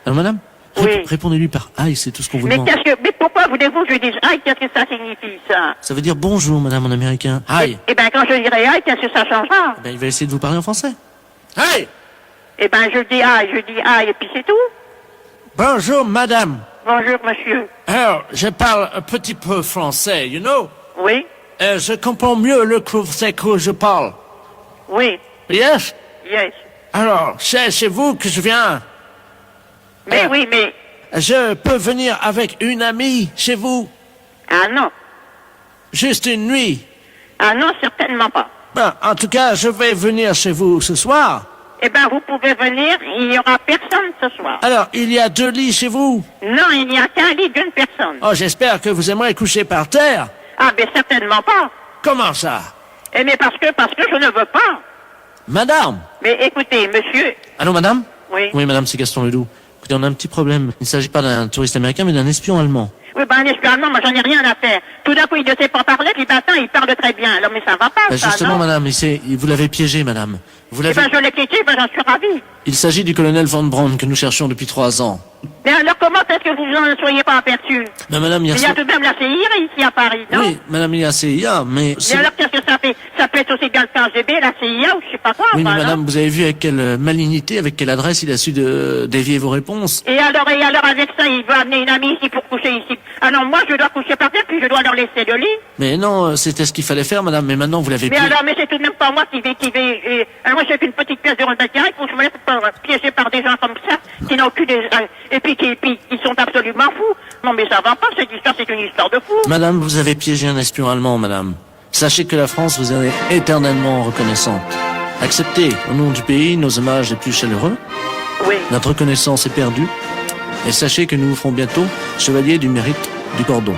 Alors, madame? Oui. Répondez-lui par aïe, c'est tout ce qu'on vous demande. Mais pourquoi voulez-vous que je dise aïe? Qu'est-ce que ça signifie, ça? Ça veut dire bonjour, madame, en américain. Aïe. Eh ben, quand je dirai aïe, qu'est-ce que ça changera? Eh ben, il va essayer de vous parler en français. Aïe! Eh ben, je dis aïe, et puis c'est tout. Bonjour, madame. Bonjour, monsieur. Alors, je parle un petit peu français, you know? Oui. Je comprends mieux le français que je parle. Oui. Yes? Yes. Alors, c'est chez vous que je viens. Mais oui, mais... Je peux venir avec une amie chez vous? Ah non. Juste une nuit? Ah non, certainement pas. Ben, en tout cas, je vais venir chez vous ce soir. Eh ben, vous pouvez venir, il n'y aura personne ce soir. Alors, il y a 2 lits chez vous? Non, il n'y a qu'un lit d'une personne. Oh, j'espère que vous aimeriez coucher par terre. Ah, ben certainement pas. Comment ça? Eh mais parce que je ne veux pas. Madame? Mais écoutez, monsieur... Allô, madame? Oui. Oui, madame, c'est Gaston Ledoux. Écoutez, on a un petit problème. Il ne s'agit pas d'un touriste américain, mais d'un espion allemand. Oui, ben un espion allemand, moi j'en ai rien à faire. Tout d'un coup, il ne sait pas parler, puis maintenant, il parle très bien. Alors, mais ça va pas, ça, justement, non? madame, vous l'avez piégé, madame. Vous l'avez... Eh ben, je l'ai piégé, ben j'en suis ravi. Il s'agit du colonel Von Braun que nous cherchions depuis 3 ans. Mais alors, comment est-ce que vous n'en soyez pas aperçu? Mais madame, il y a tout de même la CIA ici à Paris, non? Oui, madame, il y a CIA, mais... Mais alors, qu'est-ce que ça fait? Ça peut être aussi bien le KGB, la CIA, ou je sais pas quoi. Oui, mais enfin, madame, non? vous avez vu avec quelle malignité, avec quelle adresse il a su dévier vos réponses. Et alors, avec ça, il veut amener une amie ici pour coucher ici. Ah non, moi, je dois coucher par terre, puis je dois leur laisser le lit. Mais non, c'était ce qu'il fallait faire, madame, mais maintenant, vous l'avez Mais alors, mais c'est tout de même pas moi qui vais... Alors, moi, j'ai fait une petite pièce de rôle d'intérêt, faut que je me laisse piéger par des gens comme ça, qui n'ont aucune... Et puis, ils sont absolument fous. Non, mais ça va pas, cette histoire, c'est une histoire de fou. Madame, vous avez piégé un espion allemand, madame. Sachez que la France vous est éternellement reconnaissante. Acceptez, au nom du pays, nos hommages les plus chaleureux. Oui. Notre reconnaissance est perdue. Et sachez que nous vous ferons bientôt chevalier du mérite du cordon.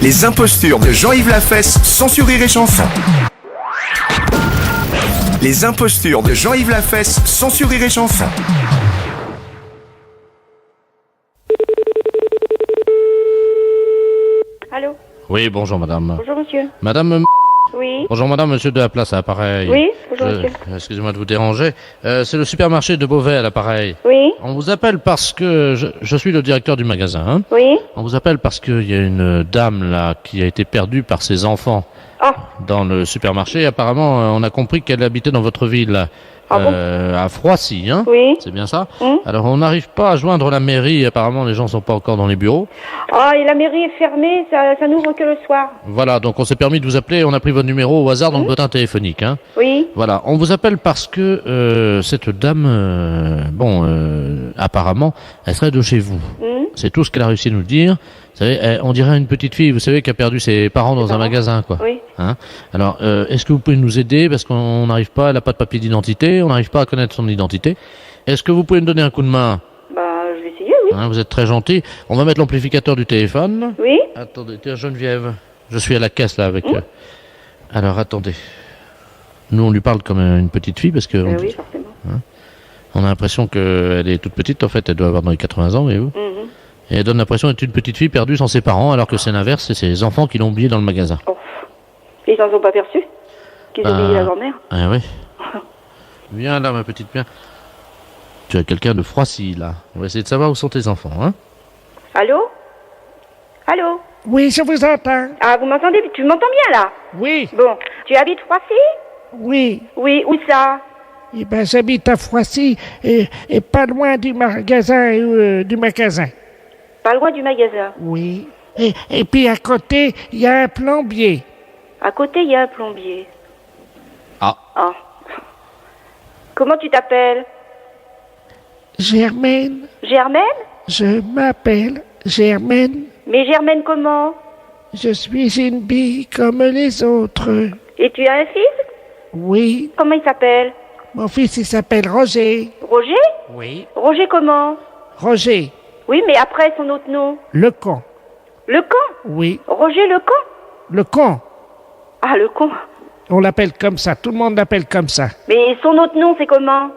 Les impostures de Jean-Yves Lafesse, sans Rire et Chanson. Les impostures de Jean-Yves Lafesse, sans Rire et Chanson. Allô? Oui, bonjour madame. Bonjour monsieur. Madame... Oui. Bonjour madame, monsieur de la place à l'appareil. Oui, bonjour monsieur. Excusez-moi de vous déranger. C'est le supermarché de Beauvais à l'appareil. Oui. On vous appelle parce que... Je suis le directeur du magasin. Hein. Oui. On vous appelle parce qu'il y a une dame là qui a été perdue par ses enfants dans le supermarché. Apparemment, on a compris qu'elle habitait dans votre ville. À Froissy, hein? Oui. C'est bien ça? Alors, on n'arrive pas à joindre la mairie. Apparemment, les gens sont pas encore dans les bureaux. Ah, et la mairie est fermée, ça n'ouvre que le soir. Voilà, donc on s'est permis de vous appeler. On a pris votre numéro au hasard dans le bottin téléphonique, hein? Oui. Voilà, on vous appelle parce que cette dame, apparemment, elle serait de chez vous. C'est tout ce qu'elle a réussi à nous dire. Vous savez, on dirait une petite fille, vous savez, qui a perdu ses parents dans un magasin, quoi. Oui. Hein? Alors, est-ce que vous pouvez nous aider parce qu'on n'arrive pas, elle n'a pas de papier d'identité, on n'arrive pas à connaître son identité. Est-ce que vous pouvez me donner un coup de main? Bah, je vais essayer, oui. Hein, vous êtes très gentil. On va mettre l'amplificateur du téléphone. Oui. Attendez, tiens, Geneviève, je suis à la caisse là avec. Alors, attendez. Nous, on lui parle comme une petite fille parce que... Oui, forcément. On a l'impression qu'elle est toute petite. En fait, elle doit avoir dans les 80 ans, voyez-vous. Et elle donne l'impression d'être une petite fille perdue sans ses parents, alors que c'est l'inverse, c'est ses enfants qui l'ont oubliée dans le magasin. Ils s'en sont pas perçus qu'ils ont oublié la grand-mère. Ah oui. Viens là, ma petite, viens. Tu as quelqu'un de Froissy, là. On va essayer de savoir où sont tes enfants, hein. Allô? Allô? Oui, je vous entends. Ah, vous m'entendez? Tu m'entends bien, là? Oui. Bon. Tu habites Froissy? Oui. Oui, où ça? Eh ben, j'habite à Froissy et pas loin du magasin. Pas loin du magasin? Oui. Et puis à côté, il y a un plombier. À côté, il y a un plombier. Ah. Ah. Comment tu t'appelles? Germaine. Germaine? Je m'appelle Germaine. Mais Germaine comment? Je suis une bille comme les autres. Et tu as un fils? Oui. Comment il s'appelle? Mon fils, il s'appelle Roger. Roger? Oui. Roger comment? Roger. Oui, mais après son autre nom. Le con. Le con? Oui. Roger le con? Le con. Ah, le con. On l'appelle comme ça, tout le monde l'appelle comme ça. Mais son autre nom, c'est comment?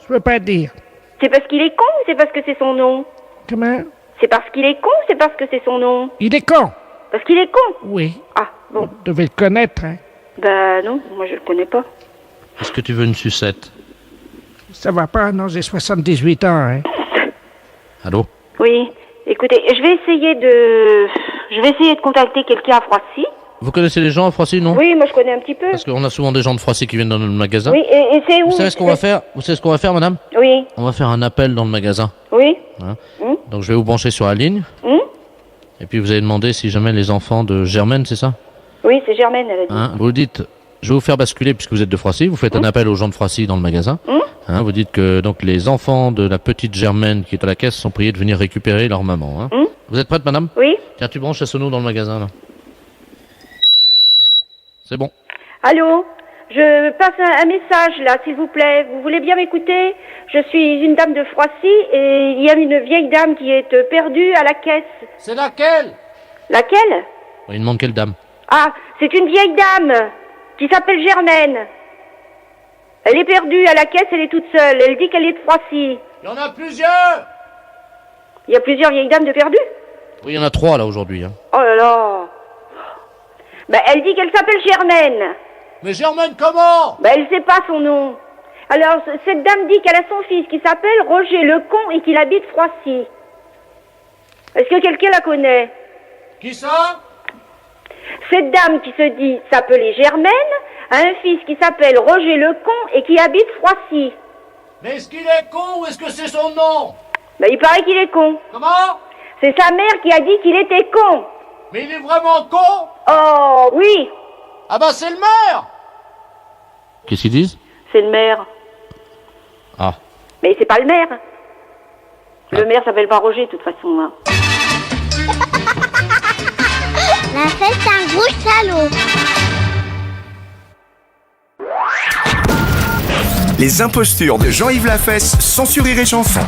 Je peux pas dire. C'est parce qu'il est con ou c'est parce que c'est son nom? Comment? C'est parce qu'il est con ou c'est parce que c'est son nom? Il est con. Parce qu'il est con? Oui. Ah, bon. Vous devez le connaître, hein. Bah non, moi je le connais pas. Est-ce que tu veux une sucette? Ça va pas, non, j'ai 78 ans, hein. Allô? Oui, écoutez, je vais essayer de contacter quelqu'un à Froissy. Vous connaissez les gens à Froissy, non? Oui, moi je connais un petit peu. Parce qu'on a souvent des gens de Froissy qui viennent dans notre magasin. Oui, et c'est où? Vous savez ce qu'on va faire? Vous savez ce qu'on va faire, madame? Oui. On va faire un appel dans le magasin. Oui. Hein. Donc je vais vous brancher sur la ligne. Et puis vous allez demander si jamais les enfants de Germaine, c'est ça? Oui, c'est Germaine, elle a dit. Hein, vous dites, je vais vous faire basculer puisque vous êtes de Froissy, vous faites un appel aux gens de Froissy dans le magasin. Hein, vous dites que donc les enfants de la petite Germaine qui est à la caisse sont priés de venir récupérer leur maman. Hein. Vous êtes prête, madame? Oui. Tiens, tu branches la sono dans le magasin, là. C'est bon. Allô? Je passe un message, là, s'il vous plaît. Vous voulez bien m'écouter? Je suis une dame de Froissy et il y a une vieille dame qui est perdue à la caisse. C'est laquelle? Laquelle? Il demande quelle dame? Ah, c'est une vieille dame qui s'appelle Germaine. Elle est perdue à la caisse, elle est toute seule. Elle dit qu'elle est de Froissy. Il y en a plusieurs. Il y a plusieurs vieilles dames de perdues? Oui, il y en a 3 là aujourd'hui. Hein. Oh là là. Ben, elle dit qu'elle s'appelle Germaine. Mais Germaine comment? Ben, elle sait pas son nom. Alors, cette dame dit qu'elle a son fils qui s'appelle Roger le con et qu'il habite Froissy. Est-ce que quelqu'un la connaît? Qui ça? Cette dame qui se dit s'appeler Germaine a un fils qui s'appelle Roger le con et qui habite Froissy. Mais est-ce qu'il est con ou est-ce que c'est son nom? Ben, il paraît qu'il est con. Comment? C'est sa mère qui a dit qu'il était con. Mais il est vraiment con? Oh, oui. Ah bah c'est le maire. Qu'est-ce qu'ils disent? C'est le maire. Ah. Mais c'est pas le maire. Le maire s'appelle pas Roger, de toute façon. Hein. La fête, c'est un gros salaud. Les impostures de Jean-Yves Lafesse, sans Rire et Chanson.